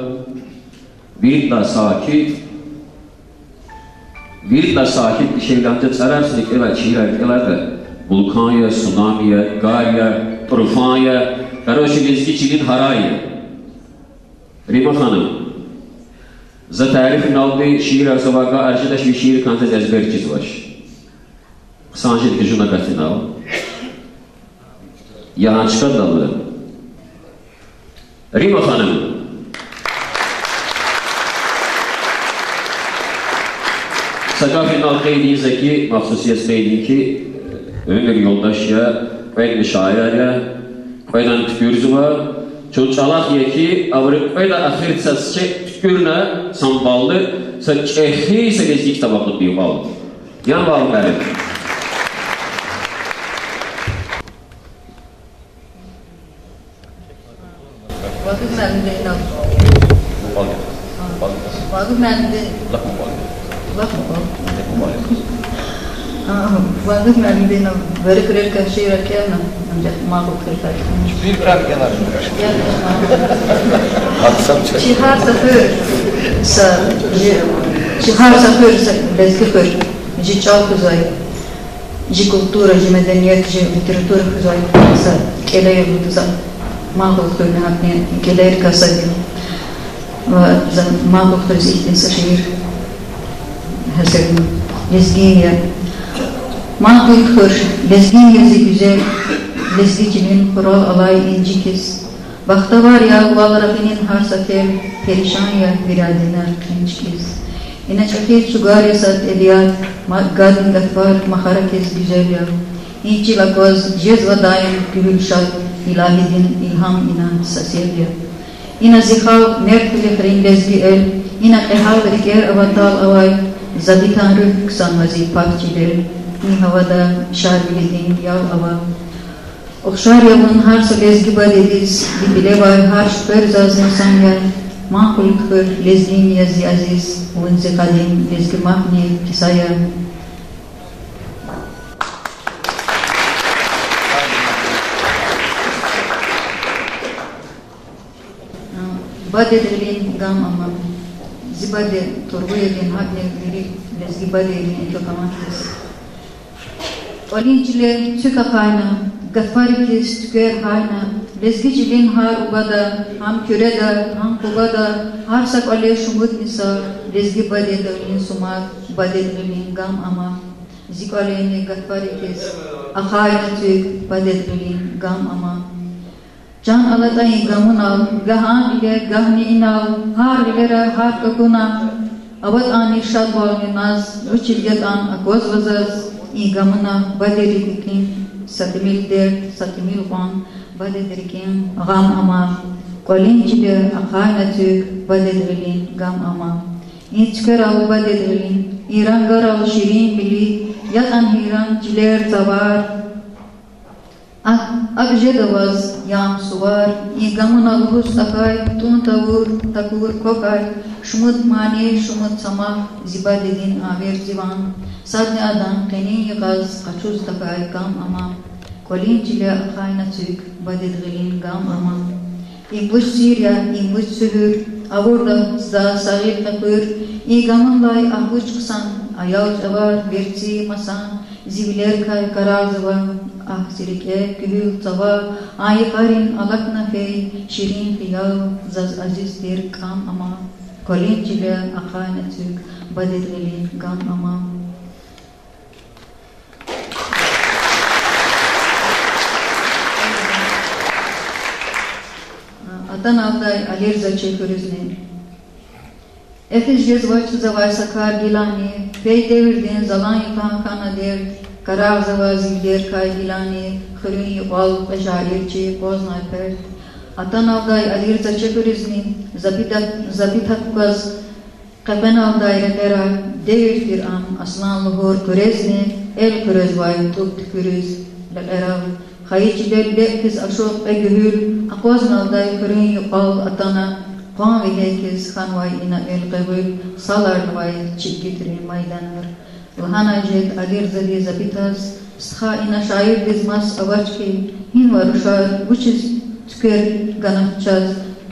Viritla sakit şeylerde çararsınız evet şehirler Vulkanya, tsunamiya, garya, tufanya, короче, lezgiçinin harayı. Rima Hanım, za tarifin aldığı şiir arsavaga arkadaş bir şiir kantez ezberciz var. Sanjid Gijuna Katinal. Yahançka dalı. Rima Hanım. Sakafin alkaydiği zeki, mahsusiyet beydi ki ömür yoldaş ya, ben şair ya, ben tükürzüva, çoğalak ya ki, avrı öyle ahir sasçı tükürne samballı, saçehi seviyesi kitabaklı bir bağlı. Yan bağlı benim. Waktu mandi nak. Waktu mandi. Waktu mandi nak berkerer kasih rakyat nak menjadi makhluk kerja. Bir bırak yanar. Şihar sefer bezgefir. Jicak kuzay. Jikultura, jimedeniyet, literatura kuzay. Sa kelaya butuza. Makhluk kerja haknya kelaya kasay. Ve makhluk kerja için şehir. Hasen lezgiye. Makhluk kerja lezgiye güzel. Lezgicinin kural alay incikiz. Vakta var ya valarafinin har safer perişan ya viradiner klinçkiz. İna çakir sugar yasat ediyat gadin gatvar maharakez güzel ya. İnci lakoz cezva daim gülül şad ilahidin ilham ina sasiyya. İna zikhav mert bilekrin lezgi el. İna kehav riker avatal avay zabitan rüh sanvazi pakçiler. İni havada şar bilidin yav ava. Okşar yavun har lezgi badediz, bile var har şüper zazın sanyal, makul kır lezgin yazi aziz, unze kadim lezgi mahni kisaya. Badedilin gam ama, zibade torbayedin hadne lirik lezgi badedin entokamantis. Olincile tüka kayna, Gafarikis tüker hayna, lezgicilin har ubada, ham küreda, ham kubada, har sak ale şumut nisa, lezgi badedilin sumak, badedilin gam ama, zik aleyni gafarikis, ahayna tük, badedilin gam ama. Can alatayı gamun al, gahan ile gahni inal, har ilera har kakuna, abat ani şad balminaz, uçilget an akoz vazaz, i gamuna badedilin, satimil der, satimil wan, badedirikin gam ama, kolinçide akayna tük, badedirilin gam ama. İçker al badedirilin, İran garal şirin bili, yatan hiran ciler zavar. Akjedavaz yam suvar, i gamun al hus akay, tun tavur, takur kokay, şumut mani, şumut samak, zibadedin aver zivan. Sadne adam kenin yıkaz, kaçuz takay gam ama. Kolinçile akayna tük, badedrilin gam ama. İmbuş Sirya, imbuş sühür, avurda zda sağir kapır, i gamanlay ahbuç kısan, ayavuç avar, verci masan, zivler kay karazıva, ah sirike, kühül zava, ayı karin alakna fey, şirin hiyav, zaz azizdir gam ama. Kolinçile akayna tük, badedrilin gam ama. Atan avday alirza çekörüzne. Efiz cezvaç zavay sakar gilani, pey devirdin zalan yıkan kana der, karar zavazil der kay gilani, khırın yıqal peşairçi poznay pert. Atan avday alirza çekörüzne, zabitat kukaz, kapen avday rekera, devirtir am aslan luhur körezne, el körez vay tuk tükürüz, lekerav. Hayıcılar lekkiz aşok egühül, akoz nalday kırın yuqal atana, qan vihekkiz xanvay ina el qebül, salar vay çikkitri maydanır. Lahana jet alir zali zabitas, stha ina şair dizmas avaçki, hin varuşar, uçiz tüker ganahçaz,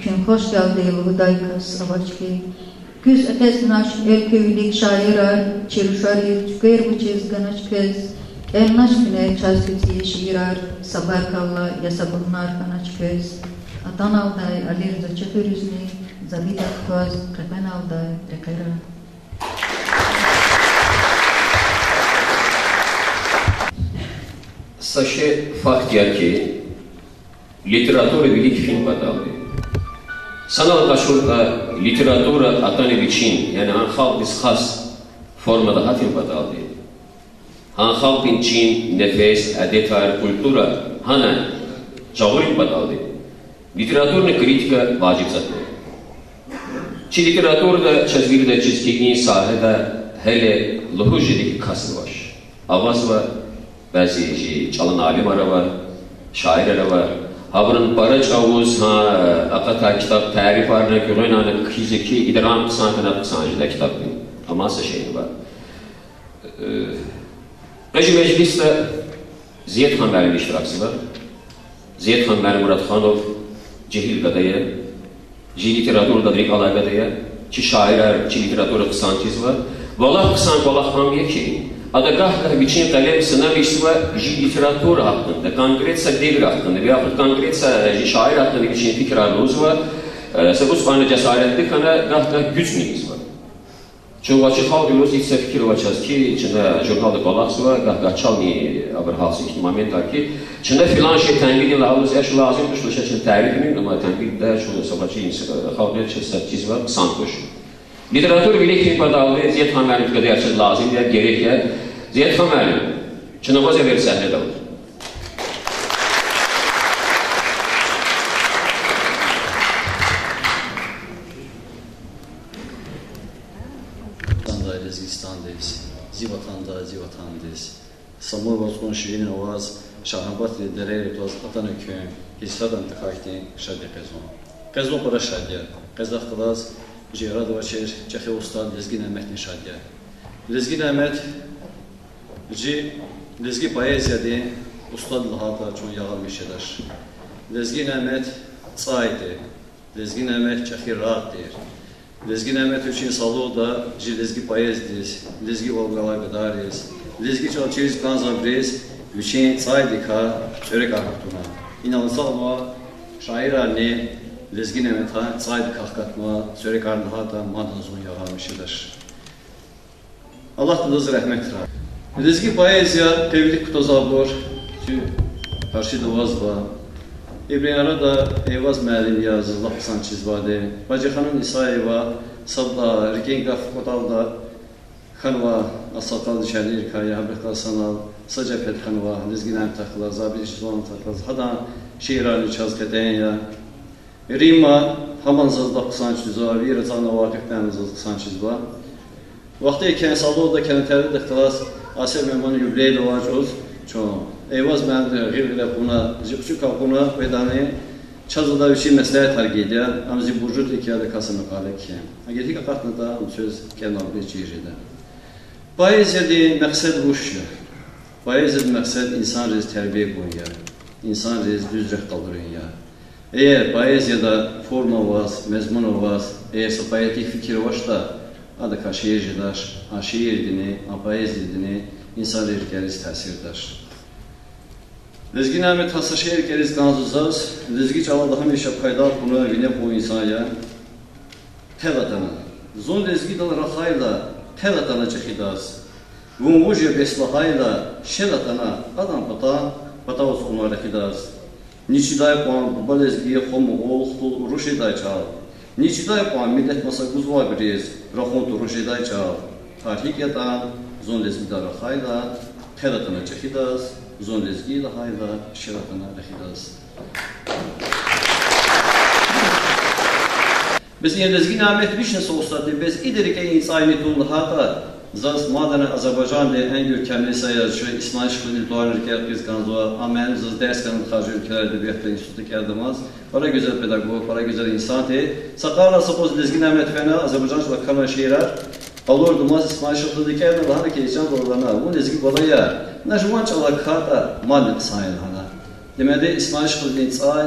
Çün hoş geldi Hudayka Savaçki. Küz etesnaş erkevlik şaira çiruşari tüker bu çizganaç kez. Elnaş güne çazgıtı şiirar sabarkalla yasabunlar kanaç kez. Atan alday alir zaçıfırüzni zabidat koz krepen alday rekayra. Saše fakt je ki literatura velik film badaldi. Sanal kaşurda literatura atani biçin yani han halk biz has formada hatim badaldi. Han halkın çin, nefes, adetar, kultura hana çağırın badaldi. Literaturne kritika vacip zatlı. Çi literaturda çizgirde çizgini sahada hele lohujedik kaslı var. Avaz var. Bazı çalan alim var, şair var. Haberın baraj avuz ha akata kitap tarif varına göre ne kizeki idram sanatına sancıda kitap ama şey var. Rejim mecliste Ziyad Han Bey'in iştirakçısı var. Ziyad Han Bey Muratxanov cehil gadaya, literatürda direkt alay gadaya, ki şairler, ki literatürda kısantiz var. Vallahi kısant vallahi ham bir ki. Adagah biçim kalem sınav iştiva literatur hakkında, konkretsa devir hakkında veya konkretsa şair hakkında biçim fikir aruz var. Sabus bana cesaretli kana gah güç neyiz var. Çünkü açık halkımız ilk fikir vaçaz ki içinde jurnalda balaksı var, gah çalmıyor aber halsı iki moment var ki içinde filan şey tenbidin lazım, eş lazım düşlü şeyin tarifinin ama tenbid de şunu sabahçı halkı çiz var, sankoş. Literatür bile kim badaldı, Ziyad Han Bey'in kadar yaşadı lazım ya gerek ya. Ziyad Han Bey'in çınavaz evleri sahnede olur. Lezgistandayız, Zivatandayız. Samur Vazgon Şirin Ovaz, Şahabat Dereyre Toz Atanökü, İsradan Tıkakti Şadi Qezon. Qezon para Şadiya, Qezaq Qılaz, Cerad Vaçer, Çexi Ustad Lezgin Ahmet Nişadiya. Lezgin Ahmet, Lezgi poeziyadi Ustad Lahata çon yağal mişedaş. Lezgin Ahmet Tsaydi, Lezgin Ahmet Çexi Rahatdir. Lezgin Ahmet üçün salı da Lezgi poezdiz, Lezgi Volgalay Bedariz, Lezgi Çalçiriz Kanzabriz, üçün Tsaydi ka Çörek Arhaktuna. İnanılsal ama şair haline Lezgin Ahmet Tsaydi kahkatma, Çörek Arhata madan zon yağal mişedaş. Allah da rəhmət ra. Lezgi poeziya tevlik kutozabor, karşı duvazba. İbrahim'e da Eyvaz Məlim yazı, Lapsan Çizvade, Bacıxanın İsayeva, Sabda, Rikenga Fukotalda, Xanva, Asakal Dişəli İrkaya, Habrıqal Sanal, Sacapet Xanva, Lezgin Ahmet Takılar, Zabir İşizvan Takılar, Hadan Şeirani Çazgədənya, Rima, Hamanzaz Lapsan Çizva, Viratana Vakif Məmizaz Lapsan Çizva. Vaxtı ikən Salda kənətəli dəxtilas, Asya Məmanı Yübleydə Vacoz, Çoğun. Eyvaz Məlim Qirqlə buna, Zikçu Kalkuna Vedani, Çazıda üçün məsləhət hargediya, Amzi Burjud ikiyədə kasını qalə ki. Ageti qaqatını da söz kənalı bir çeyirdə. Poeziyadi məqsəd ruşya. Poeziyadi məqsəd insan rez tərbiyə qoyuya, insan rez düzrək qaldırıya. Eğer poeziyada forma vaz, məzmun vaz, eğersə poetik fikir vaşda, adı ka şeircidaş, a şeir dini, a poeziya dini, insan rez təsirdaş. Lezgin Ahmet hassa şehir keriz kanzuzaz, Lezgi çavada hamisha payda buna vine bu insaya telatana. Zon Lezgi dal rahayla telatana çekidaz. Vumvuje beslahayla şelatana adam pata oskunlar rekidaz. Niçiday puan baba Lezgiye homu oğlu ruşiday çal. Niçiday puan millet masa guzva biriz, rahontu ruşiday çal. Tarhik yatan zon Lezgi dal rahayla telatana çekidaz. Zon Lezgi lahayla şeratana rekidaz. Biz yani Lezgin Ahmet Vişnesi olsadı, biz iderike insani tuğlahata zaz madene Azerbaycan'da en görkemli sayacı İsmail Şıklı'nın doğan ülkeler kızganzuğa amen zaz ders kanıt harcı ülkeler edebiyatı enstitüdeki erdemaz. Para güzel pedagog, para güzel insan te. Sakarla sapoz Lezgin Ahmet Fena Azerbaycan'da kalan şehirler Alordumaz İsmail Şıklı'daki erdemaz lahana keleceğim doğrularına. Bu Lezgi balaya Najman çalak kata madde sayın hana. Demede İsmail Şıklı'nın tsay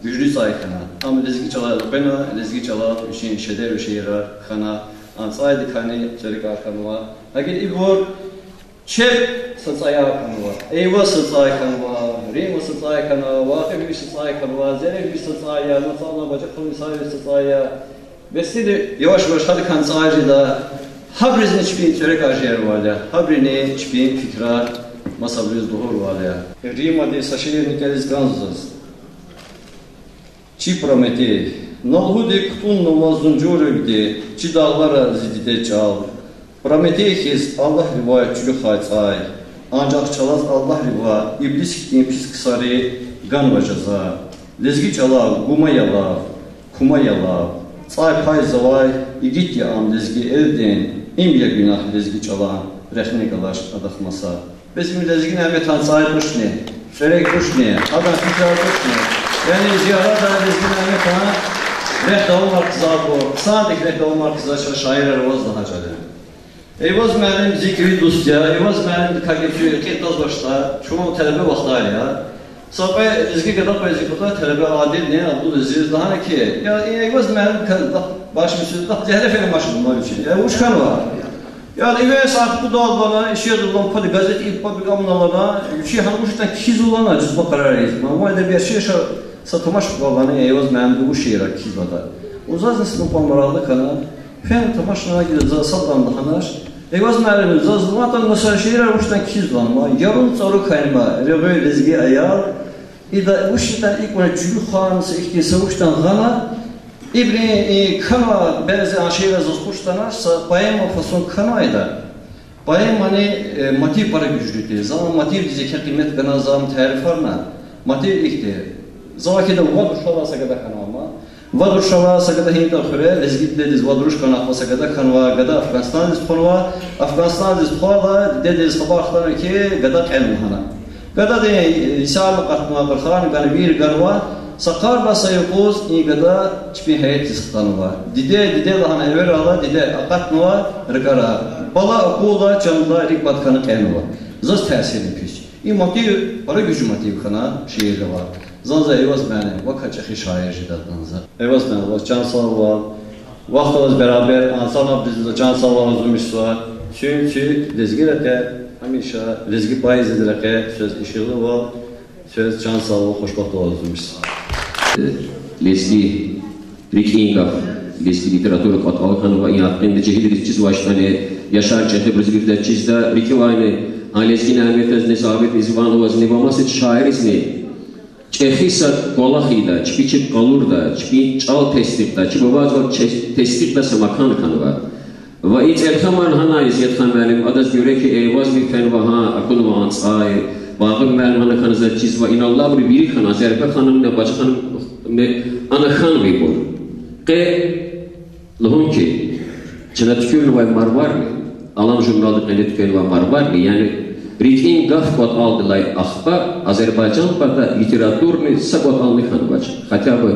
güclü saykana. Ama lezgi çalar bena, lezgi çalar için şeder ve şehirler kana. Ansaydı kani çelik arkanıva. Lakin ibor çep satsaya arkanıva. Eyva satsaya kanıva. Rima satsaya kanıva. Vakıf bir satsaya kanıva. Zerek bir satsaya. Nasalla bacak konu sahibi satsaya. Besli yavaş yavaş hadi kan sadece da habrizin hiçbir çörek arşiyer var ya. Habrini hiçbir fikra masabriz doğru var ya. Rima de saşilir nikeliz ganzız. Çi prometi. Nalhudi kutun namazın cürübdi. Çi dağlara zidide çal. Prometeykiz Allah rivayetçülük haytsay. Ancak çalaz Allah riva. İblis gittiğin pis kısarı gan ve ceza. Lezgi çalav, guma yalav, kuma yalav. Say pay zavay, igit ya am lezgi eldin. İmye günah lezgi çalan. Rehne kalaş adakmasa. Bizim lezgi nehmet ansayet ne? Şerek ne? Adam fikrar ne? Yani ziyaret da lezgi nehmet ha. Rehde olmak kızardı. Sadık rehde olmak kızardı. Şairler olmaz daha cadı. Eyvaz mənim zikri dostya, eyvaz mənim kagifçi qettaz başda. Çoğun tələbə vaxtlar ya. Sabah lezgi kadar paylaşıklıklar tələbə adil ne? Abdul Aziz daha ne ki? Ya eyvaz mənim başımızda zəhərə fələ maşınlar üçün. Ya uçkan var. Yani eve saat bu dağılana, işe durulan padi gazete ilk amnalarına, şey hanım uçtan kiz olana cızma karar etme. Ama öyle bir şey satamaş olanı eyvaz mənim bu şehirə kizmada. Uzaz nesinin palmaralı kana, fen tamaşına gidiyor sallandı hanar. Eyvaz mənim zazlımatan nasıl şehirə uçtan kizlanma, yarım soru kayma, rəvəy lezgi ayal. İda uçtan ilk bana cülü xanısı ihtiyası uçtan gana. İbni kana bazı aşağıya zazkuştanarsa bayema fason kanayda. Bayem hani motiv para güclüdür. Zaman motiv diyecek kıymet kana zaman tarif varna. Motiv ihti. Zavakida vadur şalasa kadar kanama. Vadur şalasa kadar heyda xure. Lezgit dediz vaduruş kanatmasa kadar kanva. Gada Afganistan diz konva. Afganistan diz koala dediz xabarlar ki gada elmhana. Gada de isal qatma qırxan gani bir ganva. Sakar basa yokoz igada çipi hayat istanova. Dide lahana evvel ala dide akatnova rıgara. Bala okula canlı rik batkanı kenova. Zaz təsirin pis. Motiv para gücü motiv kana şehirde var. Zanza eyvaz məni vakaçakı şair jidatlanza. Eyvaz məni vak can sağ var. Vaxtımız beraber ansana bizde can sağ var uzunmuşsa. Çünkü lezgirete hamisha lezgi payız edireke söz işığı var. Söz can sağ var hoşbaht oluzmuşsa. Lezgi Rikinga, lezgi literaturu kat'alkanova inatqinde cehil çiz baştane Yaşar Çetebrüz bir çizda Rikivayne Lezgi Nehmetez Nesabet İzvanova Znevamasit şair izni Çehisa Kolahida, Çpiçip Kalurda, Çpi Çal Testikda, Çipavazva Testikda Samakan kanova. Ve iç elhamar hanayız yetkan benim adas göre ki eyvaz bir fenvaha akun ve ansay bağım melmanı kanıza çiz ve inallah bir biri kana zerbe hanım ne baş hanım ne ana han ve bor. Ke lahum ki çenatükül ve marvar mı? Alam jurnalda çenatükül ve marvar mı? Yani Rikin gafkot aldılay ahba Azerbaycan bada literaturni sabot almi kanıvaç. Hatta bu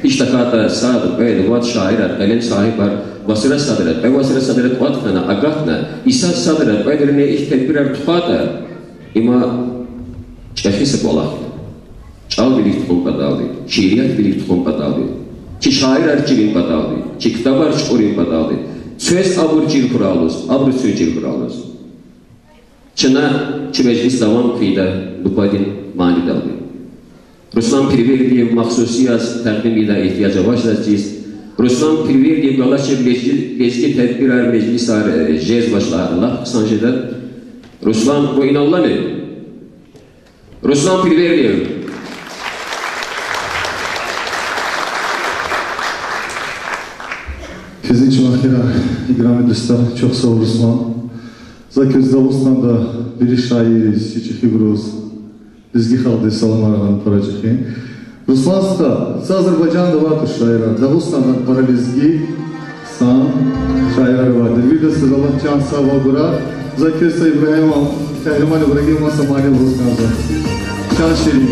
iştakata sadık ve vat şairat kalem sahibar vasıra sadret ve vasıra sadret vat kana agatna isat sadret ve derine ihtedbirer tuhata ima çehisi bolak. Çal bilik tukum kadavdi, şiiriyat bilik tukum kadavdi, ki şair arçivin kadavdi, ki kitab arçurin kadavdi, söz abur cil kuralız, abur söz cil kuralız. Çına çi meclis davam kıyda dupadin mani daldı. Ruslan Pirverdiyev mahsusiyaz takdimida ihtiyaca başlayacağız. Ruslan Pirverdiyev Galaşev lezgi tedbirer meclisar jez başlarlar sanjeda. Ruslan bu inallah ne? Ruslan Pirverdiyev. Kezinci mahkera ikram edilse çok sağ ol Ruslan. Zakir Davos'tan da bir şairi Siçi Hibruz. Bizgi halde salam aranan paracıkı. Ruslanska, Azerbaycan'da vardır şairler. Dağıstan'dan para bizgi san şairler vardır. Bir de siz Allah can sağ bura. Zakir Sayı İbrahim Kahraman İbrahim Masamani Ruslan'da. Şan şirin.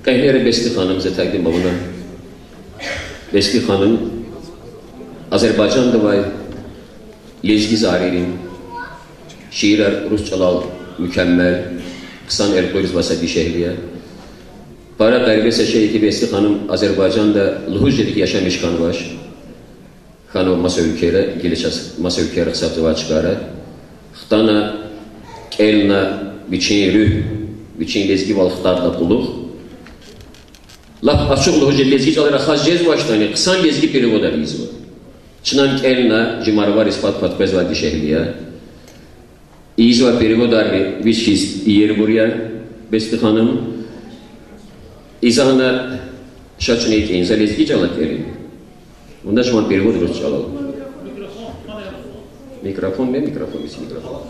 Qəhnərə Bəsti xanımıza təqdim oluna. Bəsti xanım Azərbaycan da var, Lezgi Zaririn, şiirler Rusçalal mükemmel, kısan el-Qoyuz Vasadi şehriye. Para qəribə şey ki, Bəsti xanım Azərbaycanda Luhujce'deki yaşamış kanvaş. Xanım masa ülkəyə rıxsabdıva çıxara. Xtana, Kelna, biçin rüh, biçin lezgi valıqlarla buluq. Lap açıq Luhujce lezgi çalara xaz cez baştani, kısan lezgi perivoda bizva. Çınan Kelna, Jimarvar ispat patpez vadi şehriye. İzva perivodarni, viçkiz yeri buraya, Bəsti xanım. İzahına şaçın etkiyinizə lezgi çalat verin. Bunda şu an perevod Rus çalalım. Mikrofon ne? Mikrofon, mikrofon.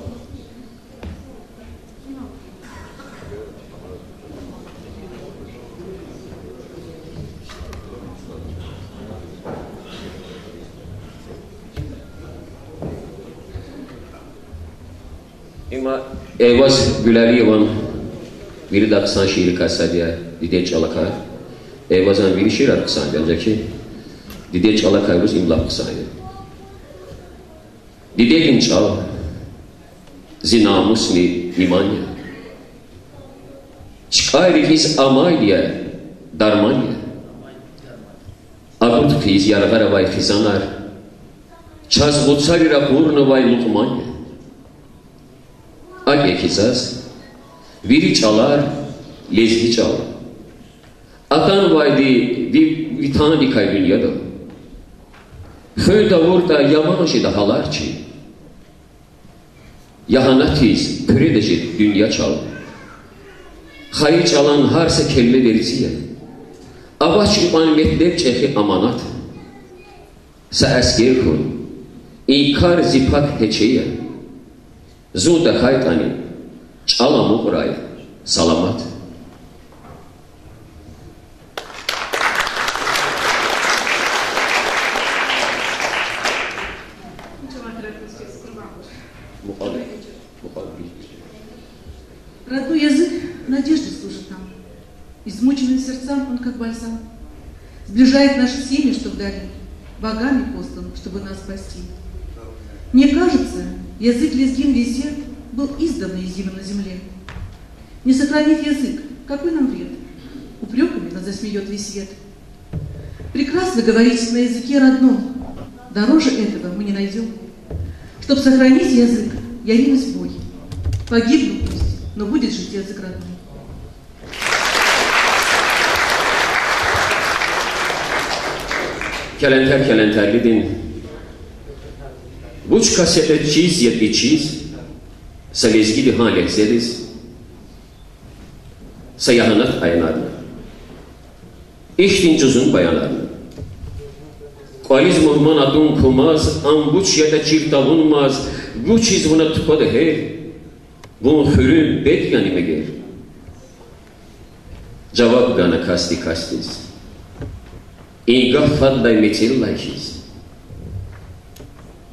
Ama Eyvaz Güleriyev'in biri de aksan şiiri kassadiye Dide Çalakay. Eyvaz'ın biri şiir aksandı ancak ki Dide Çalakay bu imla aksandı. Dide gün çal zinamus ni imanya. Çıkayri biz amayliye darmanya. Agurt fiz yargara vay fizanar. Çaz gutsari rapurna vay lukmanya. Age kizaz, viri çalar, lezgi çalar. Atan vaydi vitana dikay dünyada. Föyda vurda yavaşı da halar çi. Yahanatiz, püredeci dünya çal. Hayır çalan harsa kelle verisiye. Avaç iman metlep çehi amanat. Sa esker kun, inkar zipak heçeye. Zuda haytani, çala muğraya, salamat. Родной язык надежды служит нам. Измученным сердцам он как бальзам. Сближает наши семьи, что вдали, богами послан, чтобы нас спасти. Мне кажется, язык лезгин везде был издавна изъявлен на земле. Не сохранить язык, какой нам вред? Упреками нас засмеет весь свет. Прекрасно говорить на языке родном. Дороже этого мы не найдем. Чтоб сохранить язык, я ринусь в бой. Погибну пусть, но будет жить язык родной. Kelenterlidin. Buç kasete çiz yedi çiz. Sa lezgili ha lehzediz. Sa yahanat ayanarlı. İştin cüzün bayanarlı. Qualiz muhman adun kumaz, ambuç ya da çirtavunmaz. Bu çiz buna tıpadı her. Bu hürün bed yanime ger. Cevap gana kasti kastiz. İngah fadlay metillayşiz.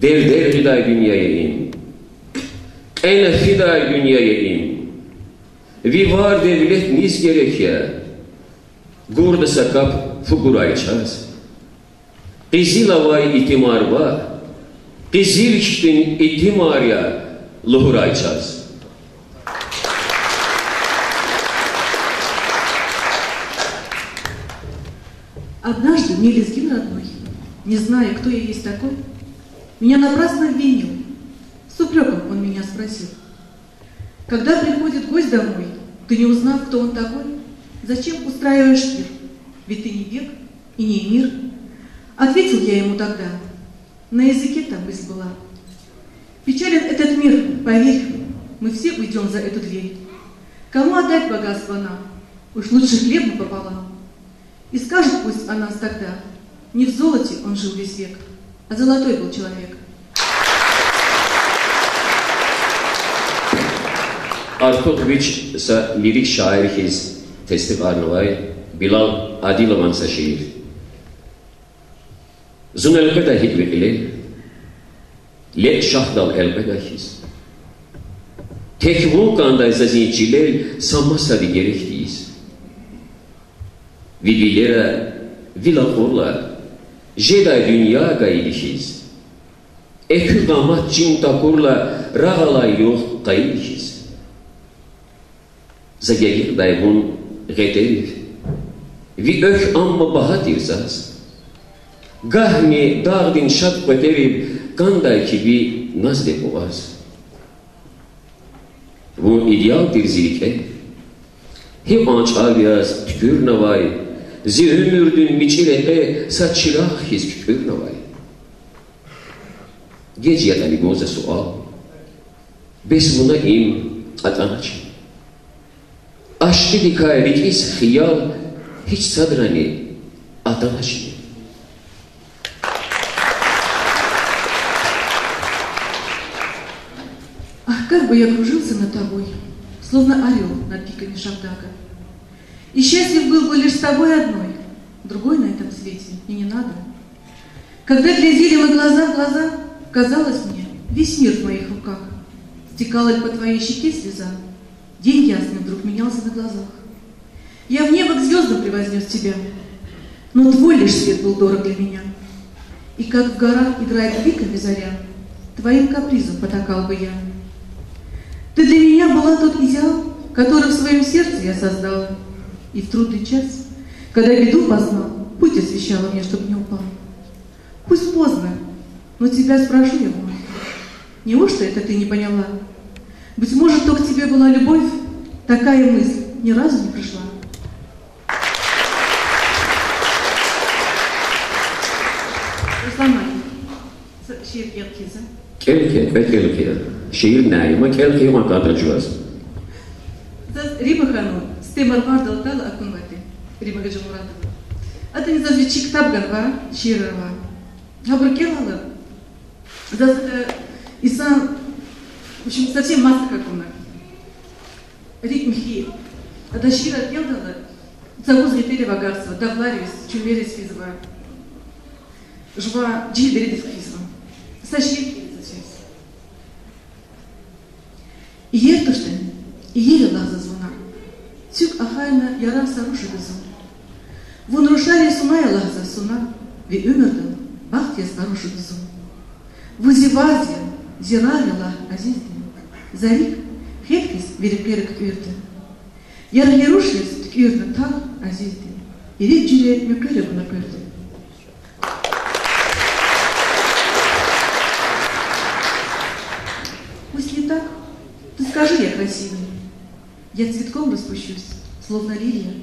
Der fiday dünyaya in. Ene fiday dünyaya in. Vi var devlet niz gerek ya. Gurda sakap fugurayı çaz. Qizil vay itimar var. Qizil kiştin itimar ya luhuray çaz. Однажды мне лезгин родной, не зная, кто я есть такой, меня напрасно обвинил. С упреком он меня спросил. Когда приходит гость домой, ты не узнав, кто он такой, зачем устраиваешь пир? Ведь ты не век и не мир. Ответил я ему тогда, на языке там мысль была. Печален этот мир, поверь, мы все уйдем за эту дверь. Кому отдать богатство нам? Уж лучше хлеб пополам. И скажет пусть о нас тогда, не в золоте он жил весь век, а золотой был человек. Artoviç ise lirik şairiz testik arnavay, Bilal Adilovan ise şiir. Zun elbeda hikvekile, le şahdal elbeda hiz. Tek vulkanda ise zincirler sanmasadi gerektiyiz. Vivilera, vilakorla, Jedi dünya qayıdışız. Eküdamat cin takurla, rağalay yox qayıdışız. Zagegir dayğun qedev, vi ök amma baha dirzaz. Gahmi dağdin şad qedev, qanday ki vi nazde boğaz. Bu ideal dirzilikle, hep anç avyaz tükür navay, zi ömürdün miçirete saçırah hiz kükür navay. Geciyat ali goza sual, bes buna im atanaç. Aşkı dikay rikis xiyal, hiç sadrani atanaç. Ах, как бы я кружился над тобой, словно орел над пиками Шавдака. И счастлив был бы лишь с тобой одной, другой на этом свете и не надо. Когда глядели мы глаза в глаза, казалось мне, весь мир в моих руках. Стекала по твоей щеке слеза, день ясный вдруг менялся на глазах. Я в небо к звездам превознес тебя, но твой лишь свет был дорог для меня. И как в горах играет пиками заря, твоим капризом потакал бы я. Ты для меня была тот идеал, который в своем сердце я создал. И в трудный час, когда беду познал, путь освещала мне, чтоб не упал. Пусть поздно, но тебя спрошу я вновь. Неужто это ты не поняла? Быть может, то к тебе была любовь, такая мысль ни разу не пришла. Руслан, şiir yapıyorsun. Kelke. Şiir neyma, kelke makadacağız. Рима хану, стемар вардал тала акунвати, Рима Гаджимуратова. Это не зазвичай китап ганва, широва. Габр келала, исан, в общем, совсем масса как у нас. Ритм хи, а до шира келдала, завоз репели вагарства, давлариус, чуверис физва, жва джидеридис физва. Сашир келдала. И ертуштен, и еле лаза звона. Тюк ахайна яра саруши безон. Вон рушари суная лаза суна, ви өмірдің бақт я саруши безон. Вузивазия зиравила азизден. Зарик хеткис великерик үрді. Ярлерушес түкірді тал азизден. Ирек жүре мекері бұна көрді. Пусть не так, ты скажи я красивый. Я цветком распущусь, словно лилия.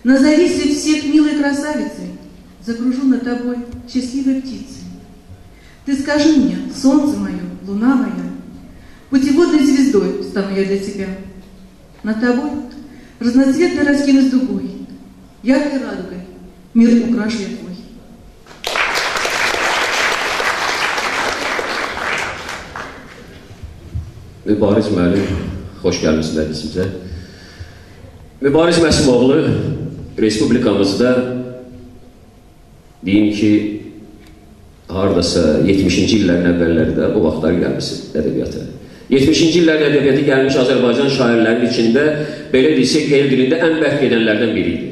Назови средь всех милой красавицей, закружу над тобой счастливой птицей. Ты скажи мне, солнце мое, луна моя, путеводной звездой стану я для тебя. Над тобой разноцветно раскинусь дугой, яркой радугой мир украшу я твой. Mübariz müəllim, xoş gəlmişsiniz bizimizə. Mübariz Məsimoğlu Respublikamızda deyim ki, haradasa 70-ci illərin əvvəllərdə o vaxtlar gəlmişsiniz ədəbiyyata. 70-ci illərin ədəbiyyatı gəlmiş Azərbaycan şairlərinin içində, belə desək, el dilində ən bərk edənlərdən biri idi.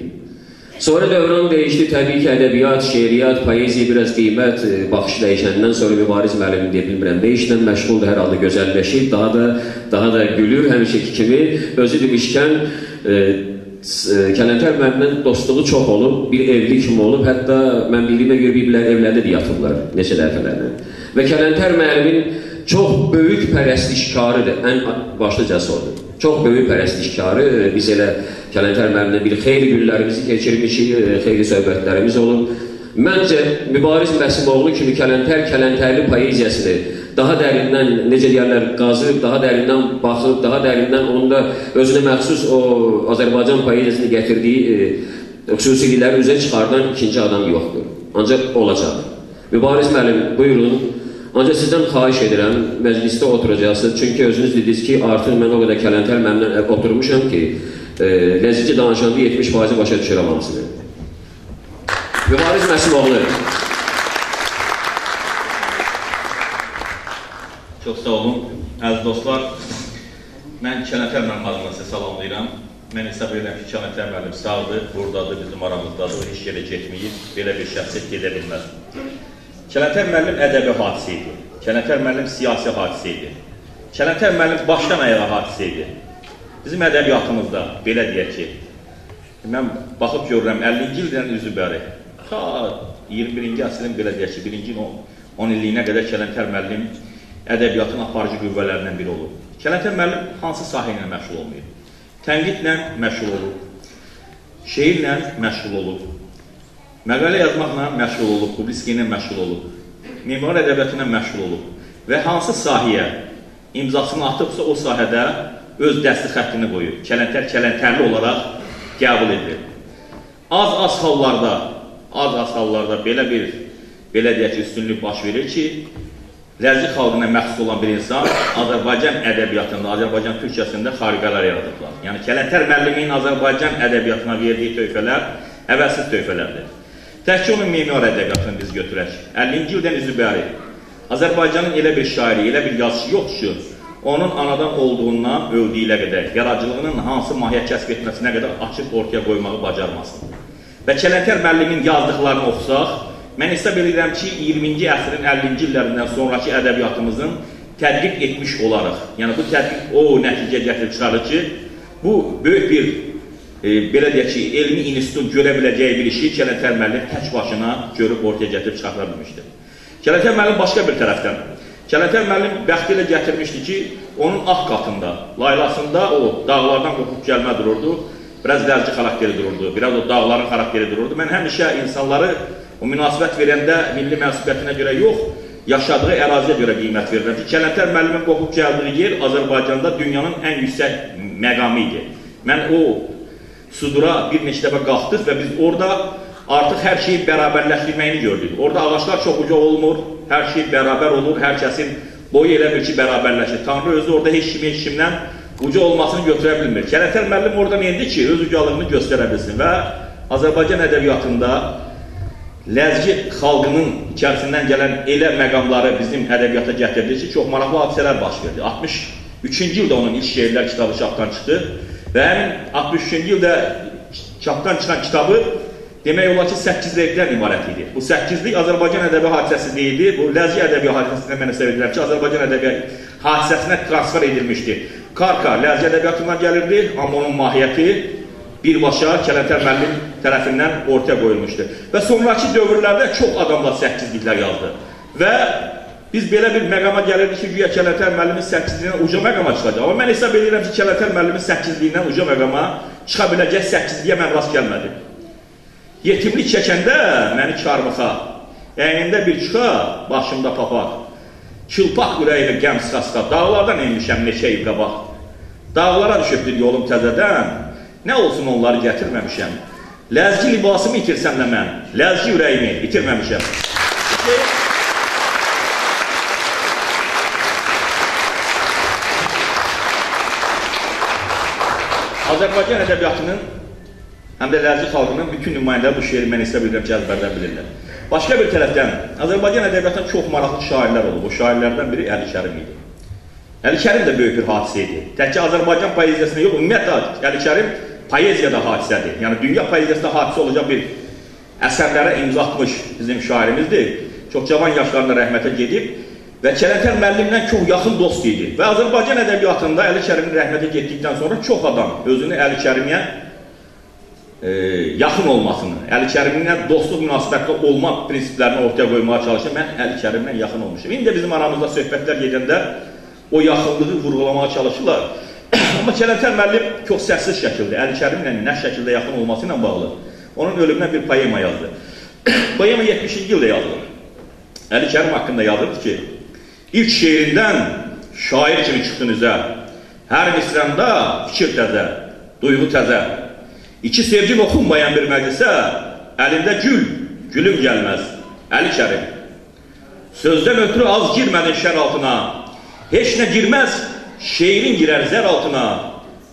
Sonra dövran değişti, təbii ki, ədəbiyyat, şeiriyyat, poeziya biraz qiymət, baxış dəyişəndən sonra Mübariz müəllim deyə bilmirəm, nə işlə məşğuldur, hər halda gözəlləşir, daha da gülür, həmişəki kimi, özü demişkən, Kələntər müəllimlə dostluğu çox olub, bir evli kimi olub, hətta mən bildiyimə görə bir-birlər evlərdə də yatıblar, neçə dəfələrlə. Və Kələntər müəllimin çox böyük pərəstişkarıdır, ən başlıcası odur. Çox böyük pərəstişkarı, biz elə Kələntər müəllimlə bir xeyli günlərimizi keçirmişik, xeyli söhbətlərimiz olub. Məncə, Mübariz Məsimoğlu kimi kələntərli poeziyasını daha dərindən, necə deyərlər, qazıb, daha dərindən baxıb, daha dərindən onda özünə məxsus o Azərbaycan poeziyasını gətirdiyi xüsusilikləri üzə çıxardan ikinci adam yoxdur. Ancaq olacaq. Mübariz müəllim, buyurun. Ancaq sizdən xahiş edirəm, məclisdə oturacaqsınız. Çünki özünüz dediniz ki, artıq mən o qədər Kələntər müəllimlə oturmuşam ki, ləzzici danışanda 70% başa düşürəm hamısını. Mübariz Məsimoğlu. Çox sağ olun, əziz dostlar. Mən Kələntər müəllim adına sizə salamlayıram. mən hesab edirəm ki, Kəlantər müəllim sağdır, buradadır, bizim aramızdadır, o heç yerə getməyib, belə bir şəxsiyyət gedə bilməz. Kəlantər müəllim ədəbi hadisə idi, Kəlantər müəllim siyasi hadisə idi, Kəlantər müəllim başdan ayağa hadisə idi. Bizim ədəbiyyatımızda, belə deyək ki, mən baxıb görürəm, 50-ci ildən üzü bəri, ta 21-ci əsrin belə deyək ki, 1-ci 10 illiyinə qədər Kəlantər müəllim ədəbiyyatın aparıcı qüvvələrindən biri olur. Kəlantər müəllim hansı sahə ilə məşğul olmayıb? Tənqidlə məşğul olub, şeirlə məşğul olub, məqalə yazmaqla məşğul olub, publisiya ilə məşğul olub, memar ədəbiyyatı ilə məşğul olub və hansı sahəyə imzasını atıbsa o sahədə öz dəsti xəttini qoyub, Kələntərli olaraq qəbul edilir. Az-az hallarda belə deyək ki, üstünlük baş verir ki, Ləzgi xalqına məxsus olan bir insan Azərbaycan ədəbiyyatında, Azərbaycan türkçəsində xariqələr yaradıblar. Yəni, Kəlantər müəllimin Azərbaycan ədəbiyyatına verdiyi tövhələr əvvəlsiz tövhələrdir. Təhki onun memar ədəbiyyatını biz götürək. 50-ci ildən üzü bəri Azərbaycanın elə bir şairi, elə bir yazışı yoxdur ki, onun anadan olduğundan öldüyülə qədər, yaradıcılığının hansı mahiyyət kəsb etməsinə qədər açıq ortaya qoymağı bacarmasın. Və Kəlantər müəllimin yazdıqlarını oxusaq, mən hesab edirəm ki, 20-ci əsrin 50-ci illərindən sonraki ədəbiyyatımızın tədqiq etmiş olaraq, yəni bu tədqiq o nəticə gətirib çıxarır ki, bu böyük bir, belə deyək ki, elmi institut görə biləcəyi bir işi Kəlantər müəllim tək başına görüb ortaya gətirib çıxartıla bilmişdir. Kəlantər müəllim başqa bir tərəfdən, Kəlantər müəllim bəxti ilə gətirmişdi ki, onun ah qatında, laylasında o dağlardan qopub gəlmə dururdu, biraz ləzgi xarakteri dururdu, biraz o dağların xarakteri dururdu. Mən həmişə insanları o münasibət verəndə milli mənsubiyyətinə görə yox, yaşadığı əraziyə görə qiymət verirəm ki, Kəlantər müəllimin qopub gəldiyi yer Azərbaycanda dünyanın ən yüksək məqamı idi. Mən o sudura bir neçə dəfə qalxdıq və biz orada artıq hər şeyi bərabərləşdirməyini gördük. Orada ağaçlar çox uca olmur, hər şey bərabər olur, hər kəsin boyu elə bir ki, bərabərləşir. Tanrı özü orada heç kimdən uca olmasını götürə bilmir. Kəlantər müəllim orada neydi ki, öz ucalığını göstərə bilsin və Azərbaycan ədəbiyyatında Ləzgi xalqının içərisindən gələn elə məqamları bizim ədəbiyyata gətirdi ki, çox maraqlı hadisələr baş verdi. 63-cü ildə onun ilk şeirlər kitabı çapdan çıxdı və həmin 63-cü ildə çapdan çıxan kitabı demək olar ki, 8-likdən ibarət idi. Bu 8-lik Azərbaycan ədəbi hadisəsi deyildi. Bu Ləzgi ədəbi hadisəsindən mən hesab edirəm ki, Azərbaycan ədəbi hadisəsinə transfer edilmişdi. Karka Ləzgi ədəbiyyatından gəlirdi, amma onun mahiyyəti birbaşa Kəlantər müəllim tərəfindən ortaya qoyulmuşdu. Və sonraki dövrlərdə çox adamlar 8-liklər yazdı. Və biz belə bir məqama gəlirdik ki, güya Kəlantər müəllimin 8-liyindən uca məqama çıxacaq. Amma mən hesab edirəm ki, Kəlantər müəllimin 8-liyindən uca məqama çıxa biləcək 8-liyə mən rast gəlmədim. Yetimlik çəkəndə məni karmıxa, əynində bir çıxa, başımda papaq, çılpaq ürəyimi qəm sıxasqa, dağlardan inmişəm neçə il qabaq. Dağlara düşübdür yolum təzədən, nə olsun onları gətirməmişəm. Ləzgi libasımı itirsəm də mən, ləzgi ürəyimi itirməmişəm. Azərbaycan ədəbiyyatının, həm də ləzgi xalqının bütün nümayəndələri bu şeiri mən hesab edirəm ki, əzbərdən bilirlər. Başqa bir tərəfdən, Azərbaycan ədəbiyyatında çox maraqlı şairlər olub. Bu şairlərdən biri Əli Kərim idi. Əli Kərim də böyük bir hadisə idi. Təkcə Azərbaycan poeziyasında yox, ümumiyyətlə Əli Kərim poeziyada hadisədir. Yəni, dünya poeziyasında hadisə olacaq bir əsərlərə imza atmış bizim şairimizdir. Çox cavan yaşlarında rəhmətə gedib və Kəlantər müəllimlə çox yaxın dost idi. Və Azərbaycan ədəbiyyatında Əli Kərimin rəhmətə getdikdən sonra çox adam özünü Əli Kərimə yaxın olmasını, Əli Kəriminlə dostluq münasibətdə olma prinsiplərini ortaya qoymaya çalışır. Mən Əli Kərimlə yaxın olmuşum. İndi bizim aramızda söhbətlər gedəndə o yaxınlığı vurğulamaya çalışırlar. Amma Kəlantər müəllim çox səssiz şəkildə, Əli Kərimlə nə şəkildə yaxın olması ilə bağlı onun ölümünə bir poema yazdı. Poema 70-ci ildə yazılır. Əli Kərim haqqında yazırdı ki, ilk şeirindən şair kimi çıxdın üzə, hər misranda fikir təzə, duyğu təzə, iki sevgin oxunmayan bir məclisə, əlində gül, gülüm gəlməz, Əli Kərim. Sözdən ötürü az girmədin şər altına, heç nə girməz, şeirin girər zər altına,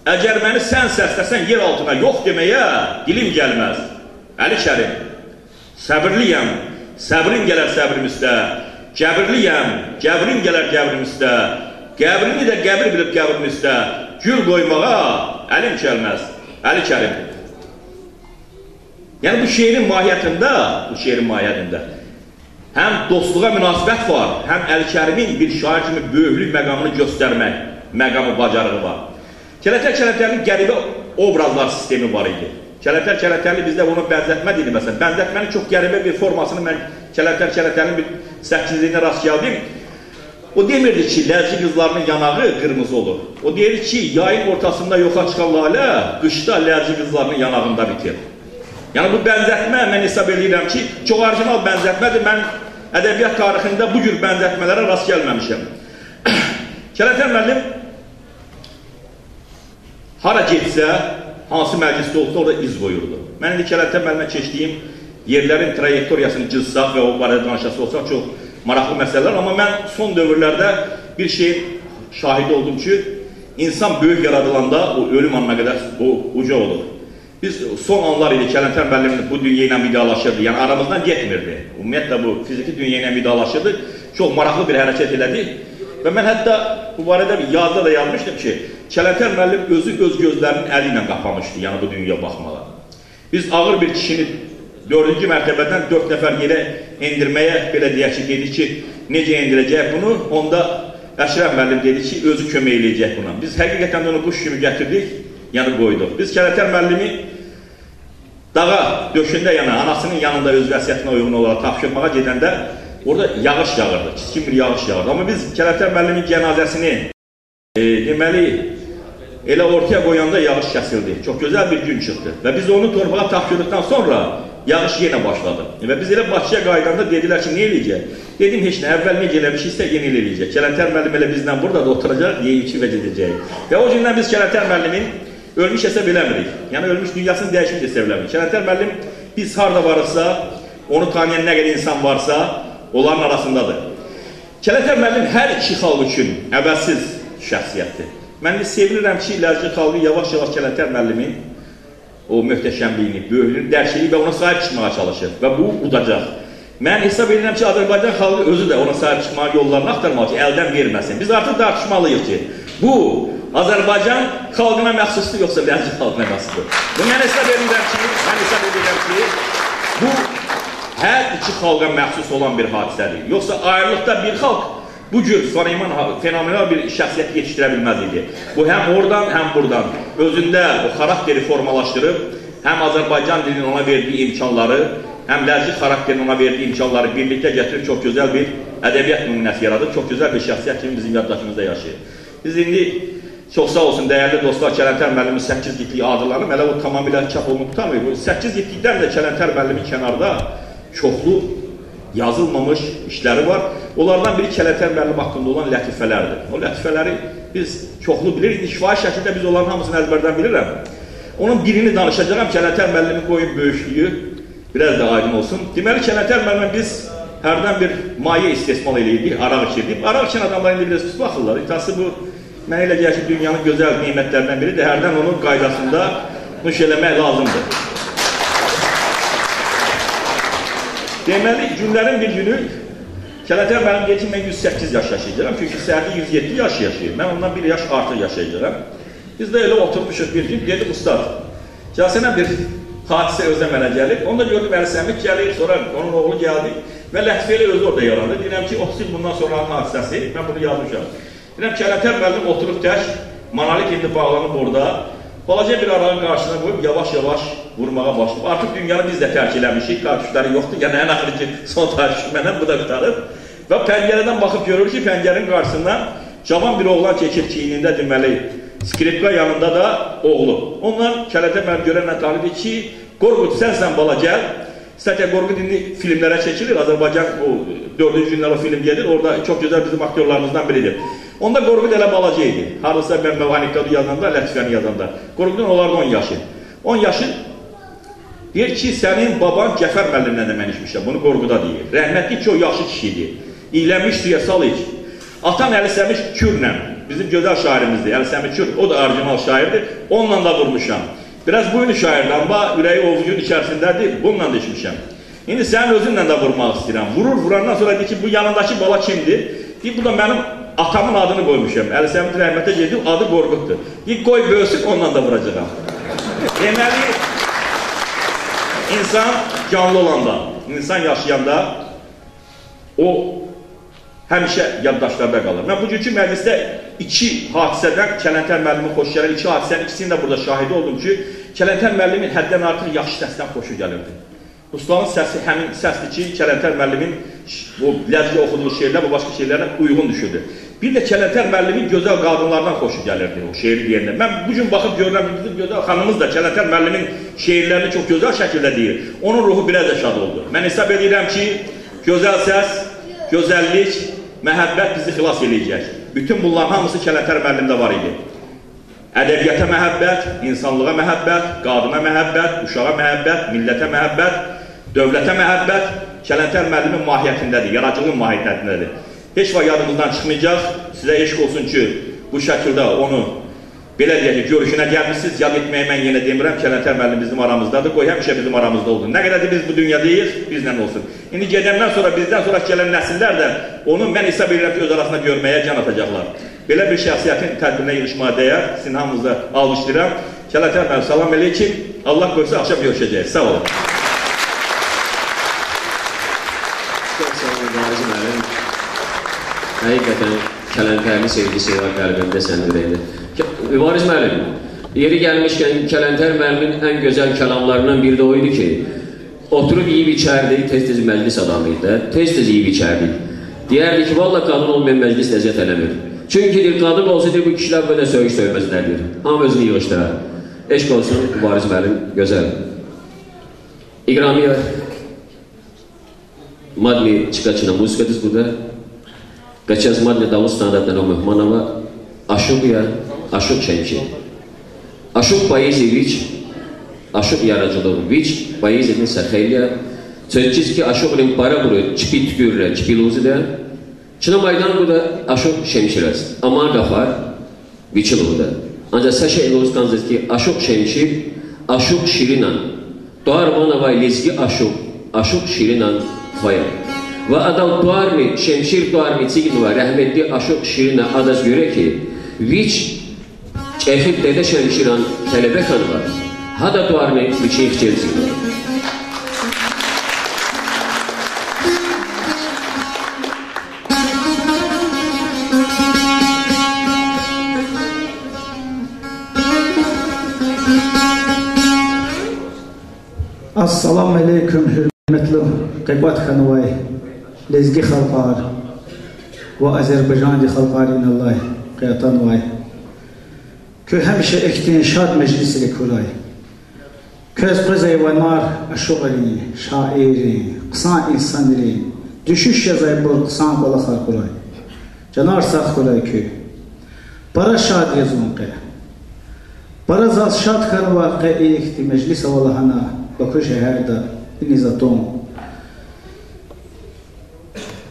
əgər məni sən səsləsən yer altına yox deməyə dilim gəlməz. Əli Kərim, səbirliyəm, səbrin gələr səbrim üstə, gəbirliyəm, gəbrin gələr gəbrim üstə, qəbrini də qəbir bilib qəbrim üstə, gül qoymağa əlim gəlməz. Əli Kərim. Yəni bu şeirin mahiyyətində, həm dostluğa münasibət var, həm Əli Kərimin bir şair kimi böyüklük məqamını göstərmək, məqamı bacarığı var. Kələtər-Kələtərli qəribə obrazlar sistemi var idi. Kələtər-Kələtərli bizdə onu bənzətmə deyil məsələn. Bənzətmənin çox qəribə bir formasını mən Kələtər-Kələtərlinin bir 8-liyinə rast gəldim. O demirdi ki, ləzgi qızlarının yanağı qırmızı olur. O deyir ki, yayın ortasında yoxa çıxan lalə, qışda ləzgi qızlarının yanağında bitir. Yəni bu bənzətmə, mən hesab edirəm ki, çox orijinal bənzətmədir. Mən ədəbiyyat tarixində bu cür bənzətmələrə rast gəlməmişəm. Kələtər müəllim hara getsə, hansı məclisdə olsa orada iz qoyurdu. Mən indi Kələtər müəllimə keçdiyim yerlərin trayektoriyasını cızsaq və o barədə danışası olsaq çox maraqlı məsələlər. Amma mən son dövrlərdə bir şey şahid oldum ki, insan böyük yaradılanda o ölüm anına qədər o uca olur. Biz son anlar idi Kələtər müəllim bu dünya ilə vidalaşırdı, yəni aramızdan getmirdi. Ümumiyyətlə bu fiziki dünya ilə vidalaşırdı, çox maraqlı bir hərəkət elədi. Və mən hətta bu barədə bir yazda da yazmışdım ki, Kələtər müəllim özü öz gözlərinin əli ilə qapamışdı, yəni bu dünyaya baxmağa. Biz ağır bir kişini 4-cü mərtəbədən 4 nəfər yerə endirməyə, belə deyək ki, dedi ki, necə endirəcək bunu, onda Əşrəf müəllim dedi ki, özü kömək eləyəcək buna. Biz həqiqətən onu quş kimi gətirdik, yəni qoyduq. Biz Kələtər müəllimi dağa, döşündə, yəni anasının yanında öz vəsiyyətinə uyğun olaraq tapşırmağa gedəndə orada yağış yağırdı, kiskin bir yağış yağırdı. Amma biz Kələtər müəllimin cənazəsini deməli, elə ortaya qoyanda yağış kəsildi. Çox gözəl bir gün çıxdı. Və biz onu torbağa tapşırdıqdan sonra yağış yenə başladı. Və biz elə Bakıya qaydanda dedilər ki, nə eləyəcək? Dedim, heç nə, əvvəl necə eləmişiksə yeni eləyəcək. Kələtər müəllim elə bizdən burada da oturacaq, yeyib içib və gedəcək. Və o gündən biz Kələtər müəllimin ölmüş hesab eləmirik. Yəni ölmüş dünyasını dəyişmiş hesab eləmirik. Kələtər müəllim biz harda varırsa, onu tanıyan nə qədər insan varsa, onların arasındadır. Kələtər müəllim hər iki xalq üçün əvvəlsiz şəxsiyyətdir. Mən sevinirəm ki, ləzgi xalqı yavaş-yavaş Kələtər müəllimin o möhtəşəmliyini, böyüklüyünü dərk edib və ona sahib çıxmağa çalışır və bu udacaq. Mən hesab edirəm ki, Azərbaycan xalqı özü də ona sahib çıxmağa yollarını axtarmalı ki, əldən verməsin. Biz artıq tartışmalıyıq ki, bu Azərbaycan xalqına məxsusdur, yoxsa ləzgi xalqına məxsusdur. Mən hesab edirəm ki, bu hər iki xalqa məxsus olan bir hadisədir. Yoxsa ayrılıqda bir xalq bu cür fenomenal bir şəxsiyyət yetişdirə bilməz idi. Bu həm oradan, həm buradan özündə o xarakteri formalaşdırıb, həm Azərbaycan dilinin ona verdiyi imkanları, həm ləzgi xarakterin ona verdiyi imkanları birlikdə gətirib çox gözəl bir ədəbiyyat nümunəsi yaradıb, çox gözəl bir şəxsiyyət kimi bizim yaddaşımızda yaşayır. Biz indi çox sağ olsun, dəyərli dostlar, Kələtər müəllimin 8 gitliyi adlarını, elə o tamamilə çap olunub tutamıyor. Bu 8 gitlikdən də Kələtər müəllimin kənarda çoxlu yazılmamış işləri var. Onlardan biri Kələtər müəllim haqqında olan lətifələrdir. O lətifələri biz çoxlu bilirik, şifahi şəkildə biz onların hamısını əzbərdən bilirəm. Onun birini danışacağım, Kələtər müəllimin qoyun böyüklüyü biraz da aydın olsun. Deməli, Kələtər müəllimə biz hərdən bir maye istismal eləyirdik, araq içirdik. Araq içən adamlar indi biraz pis baxırlar. İntası bu, mən elə gəlir ki, dünyanın gözəl qiymətlərindən biridir. Hərdən onun qaydasında nuş eləmək lazımdır. Deməli, günlərin bir günü Kələtər müəllim deyir ki, mən 108 yaş yaşayacağım. Çünki səhərdə 107 yaş yaşayır. Mən ondan bir yaş artıq yaşayacağım. Biz də elə oturmuşuq bir gün, dedim, ustad, gəlsənə bir hadisə özə mənə gəlib. Onu da gördüm, Əlisəmid gəlir, sonra onun oğlu gəldi və lətifəli özü orada yarandı. Deyirəm ki, 30 il bundan sonra hadisəsi, mən bunu yazmışam. Deyirəm, Kələtər müəllim oturub tək, monolit indi bağlanıb orada, balaca bir arağın qarşısına qoyub, yavaş-yavaş vurmağa başlayıb. Artıq dünyanı biz də tərk eləmişik, qarşıları yoxdur. Yəni, ən axırı ki, son tarixi məndən bu da qutarıb. Və pəncərədən baxıb görür ki, pəncərin qarşısından cavan bir oğlan keçir çiynində deməli, skripka yanında da oğlu. Ondan Kələtər müəllim görənlə tanıdı ki, Qorqud, sənsən bala gəl. Statiya Qorqud indi filmlərə çəkilir. Azərbaycan 4-cü günlər o film gedir. Orada çox gözəl bizim aktyorlarımızdan biridir. Onda Qorqud elə balaca idi. Harısa mən anekdotu yazanda, lətifəni yazanda. Qorqudun onlarda 10 yaşı. 10 yaşı deyir ki, sənin baban Cəfər müəllimlə də mən içmişəm. Bunu Qorquda deyir. Rəhmətli çox yaxşı kişidir. İylənmiş suya sal iç. Atan Əlisəmid Kürlə, bizim gözəl şairimizdir. Əlisəmid Kür, o da orijinal şairdir. Onunla da vurmuşam. Biraz buyunu şairdir, amma ürəyi ovucun içərisindədir. Bununla da içmişəm. İndi sənin özünlə də vurmaq istəyirəm. Vurur, vurandan sonra deyir ki, bu yanındakı bala kimdir? Deyir, bu da mənim atamın adını qoymuşam. Əlisəmid rəhmətə gedib, adı Qorquddur. Deyir, qoy böyüsün, onunla da vuracağam. Deməli, insan canlı olanda, insan yaşayanda o həmişə yaddaşlarda qalır. Mən bugünkü məclisdə iki hadisədən Kələntər müəllimin xoş gələn iki hadisənin ikisinin də burada şahidi oldum ki, Kələntər müəllimin həddən artıq yaxşı səsdən xoşu gəlirdi. Ruslanın səsi həmin səsdir ki, Kələntər müəllimin bu ləzgi oxuduğu şeirlər, bu başqa şeirlərlə uyğun düşürdü. Bir də Kələntər müəllimin gözəl qadınlardan xoşu gəlirdi o şeiri deyəndə. Mən bugün baxıb görürəm, bizim gözəl xanımız da Kələntər müəllimin şeirlərini çox gözəl şəkildə deyir. Onun ruhu biraz da şad oldu. Mən hesab edirəm ki, gözəl səs, gözəllik, məhəbbət bizi xilas edəcək. Bütün bunların hamısı Kələntər müəllimdə var idi. Ədəbiyyata məhəbbət, insanlığa məhəbbət, qadına məhəbbət, uşağa məhəbbət, millətə məhəbbət, dövlətə məhəbbət Kələntər müəllimin mahiyyətindədir, yaradıcılığın mahiyyətindədir. Heç vaxt yadımızdan çıxmayacaq, sizə eşq olsun ki, bu şəkildə onu belə deyək ki, görüşünə gəlmişsiniz, yad etməyi mən yenə demirəm, Kələntər müəllim bizim aramızdadır, qoy həmişə bizim aramızda olsun. Nə qədər də biz bu dünyadayıq, bizlə olsun. İndi gedəndən sonra, bizdən sonra gələn nəsillər də onu mən hesab edirəm ki, öz arasında görməyə can atacaqlar. Belə bir şəxsiyyətin tədbirinə yığışmağa dəyər, sizin hamınıza almışlayıram. Kələntər müəllim, salam əleykum, Allah qoysa axşam görüşəcəyik, sağ olun. Çox sağ olun, Variz müəllim. Həqiqətən Kələntərli sevgisi var qəlbimdə sənin ürəkdə. Variz müəllim, yeri gəlmişkən Kələntər müəllimin ən gözəl kəlamlarından biri də o idi ki, oturub yiyib içərdik, tez-tez məclis adamıydı, tez-tez yiyib içərdik. Deyərdi ki, valla qadın olmayan məclis ləzzət eləmir. Çünki qadın olsa bu kişilər belə söyüş söyməzlərdir. Hamı özünü yığışdırar. Eşq olsun, Variz müəllim, gözəl. İqramiya Madli Çikaçina muzikadız burada. Qaçaz Madli Dağıstan'da Mehmanova Aşuqya, Aşuq Şenki. Aşuq Poeziyeviç, Aşuq Yaradıcılıviç, Poeziyedin Saxelya. Sözcüz ki Aşuqlin para buru, çipi tükürlə, çipi luzida. Çına maydan bu da Aşuq Şemşiraz. Amar Qafar, Viçilovda. Ancaq Saşa Elozkanzız ki Aşuq Şemşir, Aşuq Şirinan. Doğarmanova lezgi Aşuq, Aşuq Şirinan Faya. Və adam Tuarmi, Şemşir Tuarmi Tsiginova, rəhmətli Aşuq Şirina adaz görə ki, Viç, Çəxib Dədə Şemşiran tələbə xanı var. Hada Tuarmi, Viçin Xçelsinova. Assalamu aleyküm, hürmetli Qeybat xanıvay, lezgi xalqar və Azərbaycanlı xalqarınallah qeytanvay. Kö həmişə ektiğin şad meclisli kuray. Köz qızayvanar aşuğali, şairi, qısan insanları, düşüş yazay bu qısan qolaqar kuray. Canar sağ kuray kö. Para şad yazun qe. Para zaz şad xanıva qe ekti meclis avalahana. Bakı şehirde nizatom.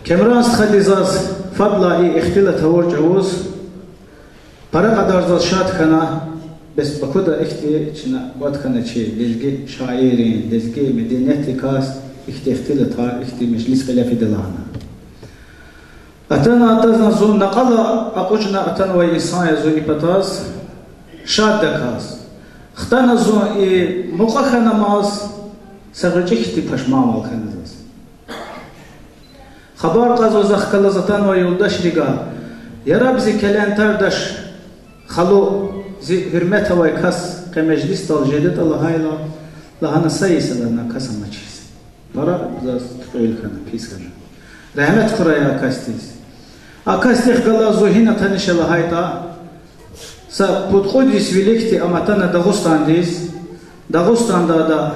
Kemran xadizaz fadlahi ihtilat havur cavuz. Para kadar zaz şad kana bes bakı da ihti içine bat kana çi lezgi şairin, lezgi medeniyeti kas ihtilat har ihti meclis khilafi dilana. Atana atazna zun naqala aqujna atan ve insan yazu ipataz şad da kas. Xtana zon muqaxa namaz sağırcıkti paşmam alkanızız. Xabar qazoza xkalazatan ve yoldaş riga. Yara bizi Kələntərdaş xalu hürmet havay kas qe meclis dal jedet Allahayla lahana sayısılarına kasama çiz. Para zaz tıqıyıl kana pis kana. Rahmet kuraya akastiz. Akastih qala zuhina tanış Allahayta. Sa podходис великти аматана Дагостандис, Dağıstanda da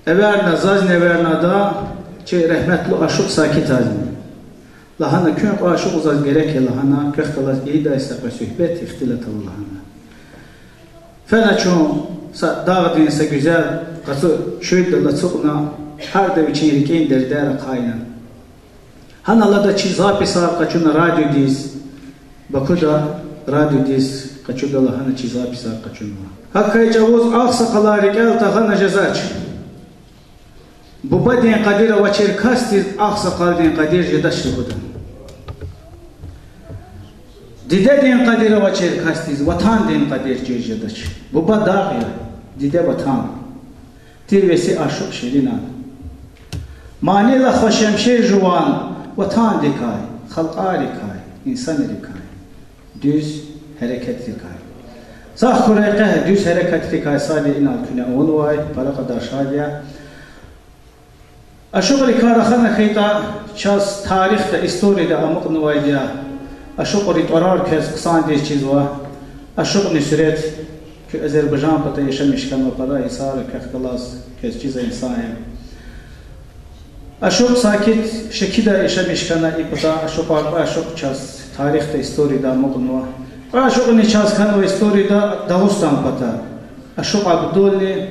everna zazne verna da çe rahmetli aşık sakit azmi. Lahana kön aşık uzaz gerek lahana köxtalas iyida ise sohbet ihtilat Allah'ına. Fena çon sa dağdin ise güzel qatı şöyle la çuqna her de için rikein der qayna. Hanala da çi zapisa qaçuna radyo diz. Bakuda radyo diz qaçuda lahana çi zapisa qaçuna. Hakkay cavuz ağsaqalar rigal tahana jazaç. Bu badin qadira ve çerkastiz ağsaqaldin qadir jedaşlı budan. Didedin qadira ve çerkastiz vatan din qadir jedaş. Bu badağya دیده وطن تیرویسی عاشق شیرینان معنی لا خوشمشه جوان وطن دikay خلق دikay insan dikay düz hareket dikay sah kurayqa düz hareket dikay sadi inal küne onu vay para kadar şadiya aşık rikaraxana khayta çaz tarixte istoriyada amıq nuvaydiya aşık ritorar kez qısan bir çiz va aşık nüsret ki Azerbaycan pata yaşamış kan para isar kahtalas kez çiz insan aşık sakit şekilde yaşamış kana ipata aşık arpa aşık çaz tarixte istoriyada amıq nuva aşık ne çaz kan o istoriyada Dağıstan pata aşık Abdulli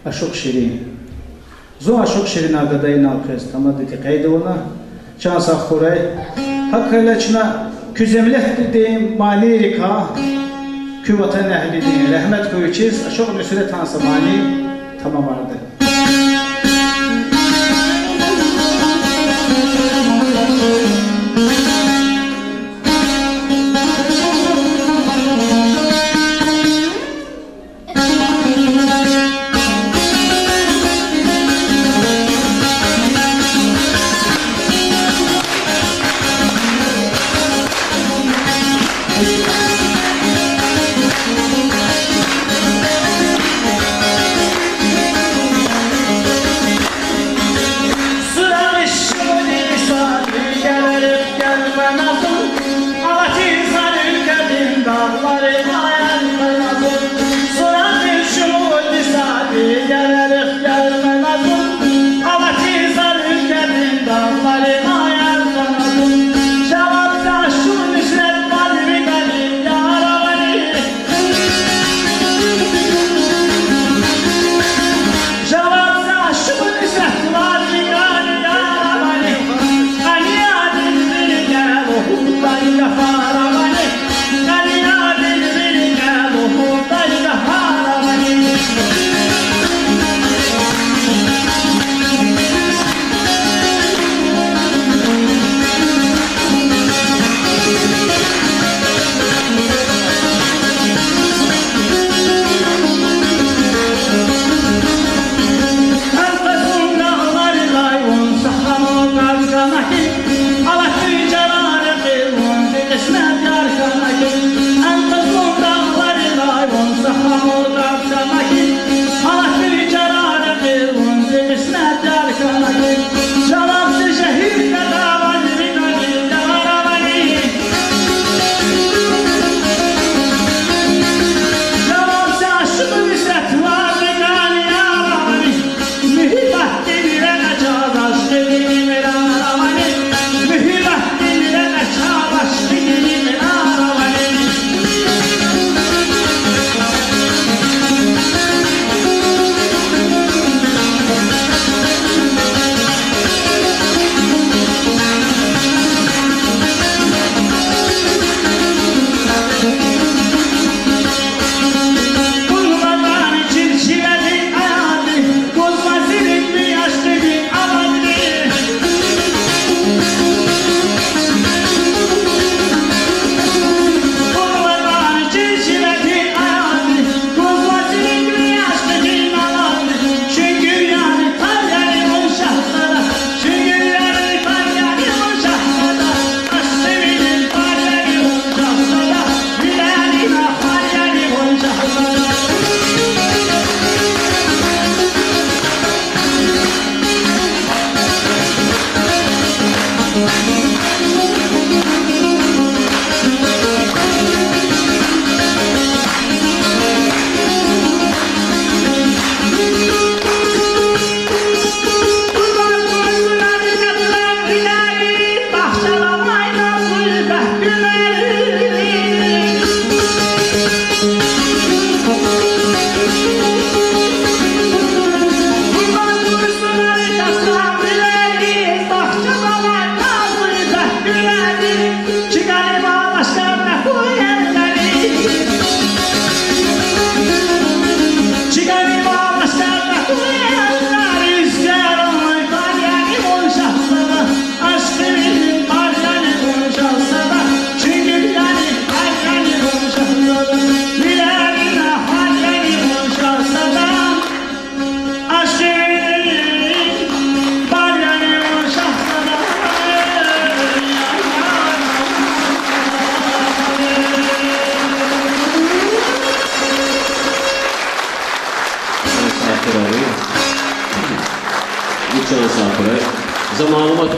aşık Şirin زو عشق شیرین آگدای ناکست اما دیتی قیده اونا چانس آخوره حقا لچنا küzemleh dediğim mani rika kü vatan ehli din rahmet koyu çiz aşık nüsret hansı mani tamam vardı.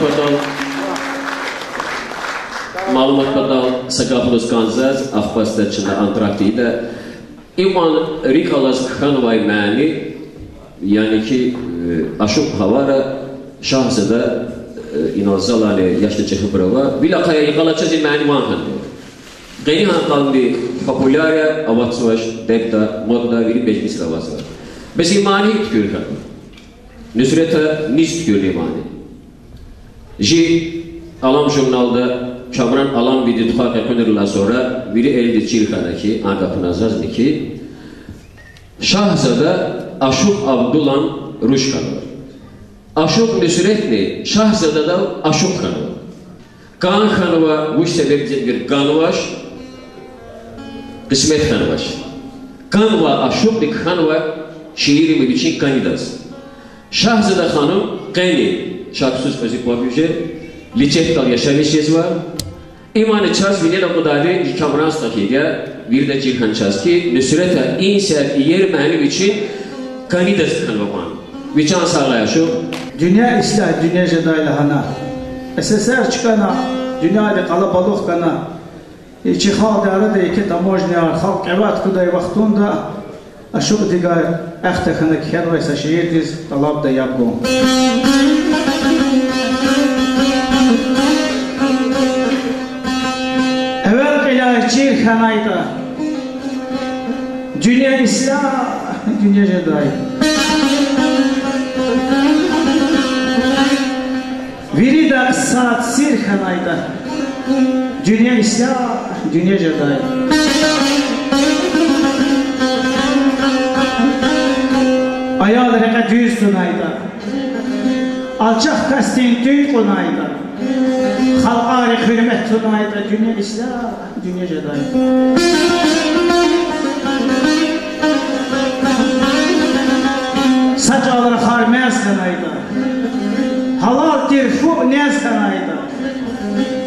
badal Saqapılos Qanzaz, Axbastəçində Antraktiydə İvan Rikalas Kxanovay məni, yəni ki, Aşuq Havara, Şahzada İnazalali Yaşlı Çehibrova, Vilaqaya yıqalacaq məni vanhandı. Qeyni hanqalbi populyarya, avatsavaş, debda, modda, veri becbis ravazı var. Biz imani tükür kanı. Nüsreta niz tükür imani. Ji Alam jurnalda Kamran Alam vidi tuxaq yakınırla sonra biri eldi Çirxanaki, Angapınazazdı ki Şahzada Aşuq Abdulan Ruşkanı var. Aşuq Nüsretli Şahzada'da Aşuq Kanı var. Kan Kanı var, bu sebepte bir kanı var, Kısmet Kanı var. Kan var, Aşuq dik Kanı var, şiirimi biçin kanidaz. Şahzada Hanım, Kani, şarkısız özü babüce, Liçettal yaşamışız var. İmanı çaz vinela kudari Kamran Stakidya, bir de Cirhan çaz ki Nüsret'a inser yer məni için kanidaz Kanı var. Viçan sağlaya şu. Dünya islah, dünya jadayla hana. SSR çıkana, dünyada kalabalık kana. İki halde arada iki damojniyar, halk evet kuday vaktunda aşık digar ehtekana ki her vaysa şehirdiz, talab da yapgom. Evvel kila Çirxanayda dünya islah, dünya jadayla. Veri de saat Sirxanayda dünya islah, dünya jadayla. Ayal reka düz tunayda alçak kastin tün konayda halqari hürmet tunayda dünya islah, dünya jadayla. Saç alır harmez kanayda halal dirfu nez kanayda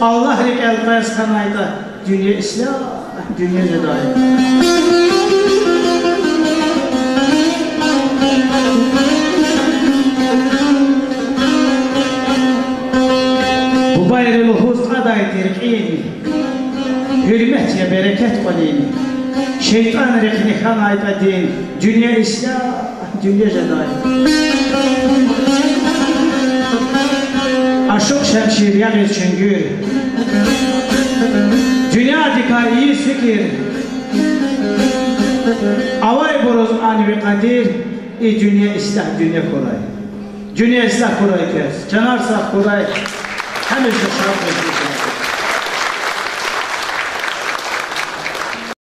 Allah rik elbez kanayda dünya islah, dünya jadayla. Bu bayrılı huz aday terkini hürmet ya bereket qalini şeytan rikni kanayda din dünya islah, dünya jadayla. Aşık şemşir yağız çüngür dünya dikar iyi fikir avay boruz anvi kadir dünya islah, dünya kuray. Dünya islah kuray kes, canarsa kuray hemisi şart etmiş.